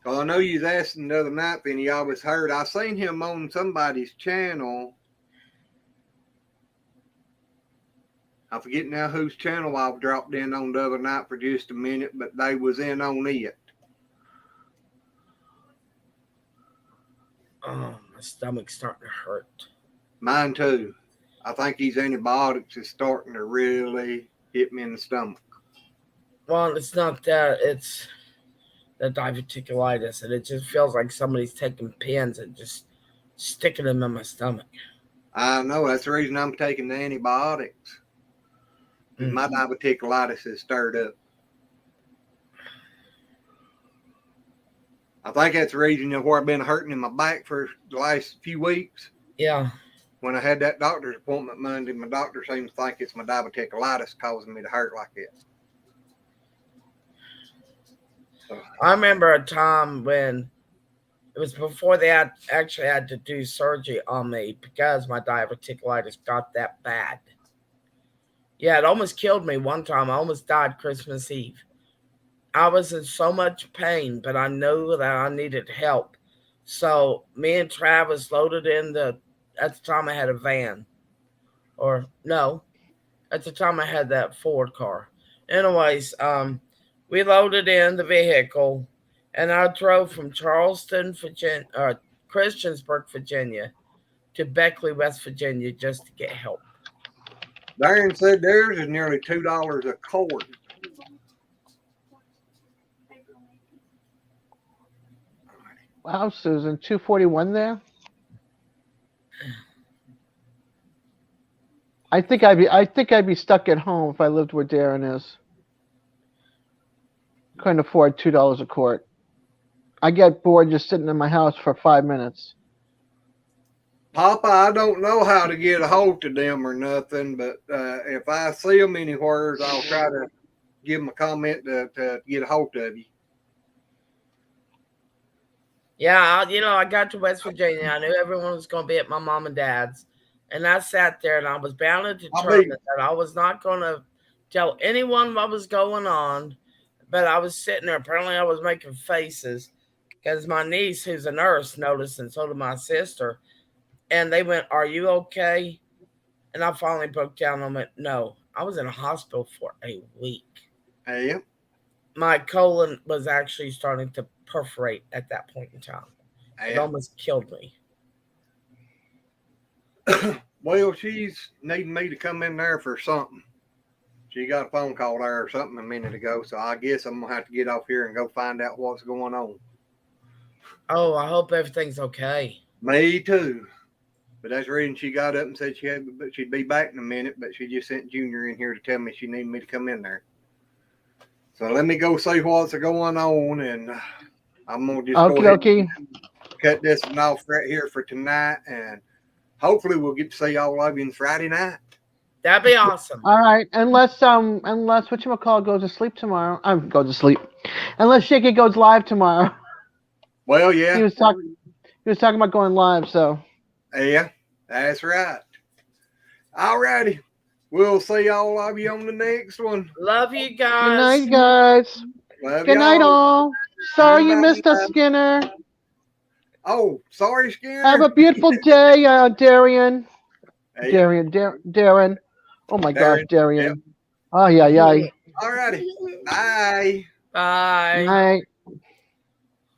I know you was asking the other night, and you always heard. I seen him on somebody's channel. I forget now whose channel I dropped in on the other night for just a minute, but they was in on it. Oh, my stomach's starting to hurt. Mine too. I think these antibiotics is starting to really hit me in the stomach. Well, it's not that. It's the diverticulitis, and it just feels like somebody's taking pins and just sticking them in my stomach. I know. That's the reason I'm taking the antibiotics. My diverticulitis is stirred up. I think that's the reason where I've been hurting in my back for the last few weeks. Yeah. When I had that doctor's appointment Monday, my doctor seems to think it's my diverticulitis causing me to hurt like this. So, I remember a time when it was before they actually had to do surgery on me because my diverticulitis got that bad. Yeah, it almost killed me one time. I almost died Christmas Eve. I was in so much pain, but I knew that I needed help. So me and Travis loaded in at the time I had a van. Or no, at the time I had that Ford car. Anyways, we loaded in the vehicle and I drove from Charleston, Virginia, Christiansburg, Virginia to Beckley, West Virginia just to get help. Darren said theirs is nearly $2 a quart. Wow, Susan, 241 there. I think I'd be stuck at home if I lived where Darren is. Couldn't afford $2 a quart. I get bored just sitting in my house for 5 minutes. Papa, I don't know how to get a hold of them or nothing, but if I see them anywhere, I'll try to give them a comment to get a hold of you. Yeah, I got to West Virginia. I knew everyone was going to be at my mom and dad's. And I sat there and I was bound and determined that I was not going to tell anyone what was going on. But I was sitting there. Apparently, I was making faces because my niece, who's a nurse, noticed, and so did my sister. And they went, "Are you okay?" And I finally broke down and went, "No, I was in a hospital for a week. Hey. My colon was actually starting to perforate at that point in time. It almost killed me." Well, she's needing me to come in there for something. She got a phone call there or something a minute ago, so I guess I'm going to have to get off here and go find out what's going on. Oh, I hope everything's okay. Me too. But that's the reason she got up and said she'd be back in a minute, but she just sent Junior in here to tell me she needed me to come in there. So let me go see what's going on, and I'm gonna just Okie go ahead dokie. and cut this one off right here for tonight, and hopefully we'll get to see all of you on Friday night. That'd be awesome. All right, unless whatchamacallit goes to sleep tomorrow. Go to sleep. Unless Shaky goes live tomorrow. Well, He yeah, was talking about going live, so yeah, that's right. All righty, we'll see all of you on the next one. Love you good guys. night, guys. Love Good night, y'all. all. Sorry you missed us, Bye. Skinner. Oh, sorry, Skinner. Have a beautiful day, Darian. Hey, Darren. Oh my gosh, Darren. Darian. Yep. Oh yeah. All righty. Bye. Bye. Night.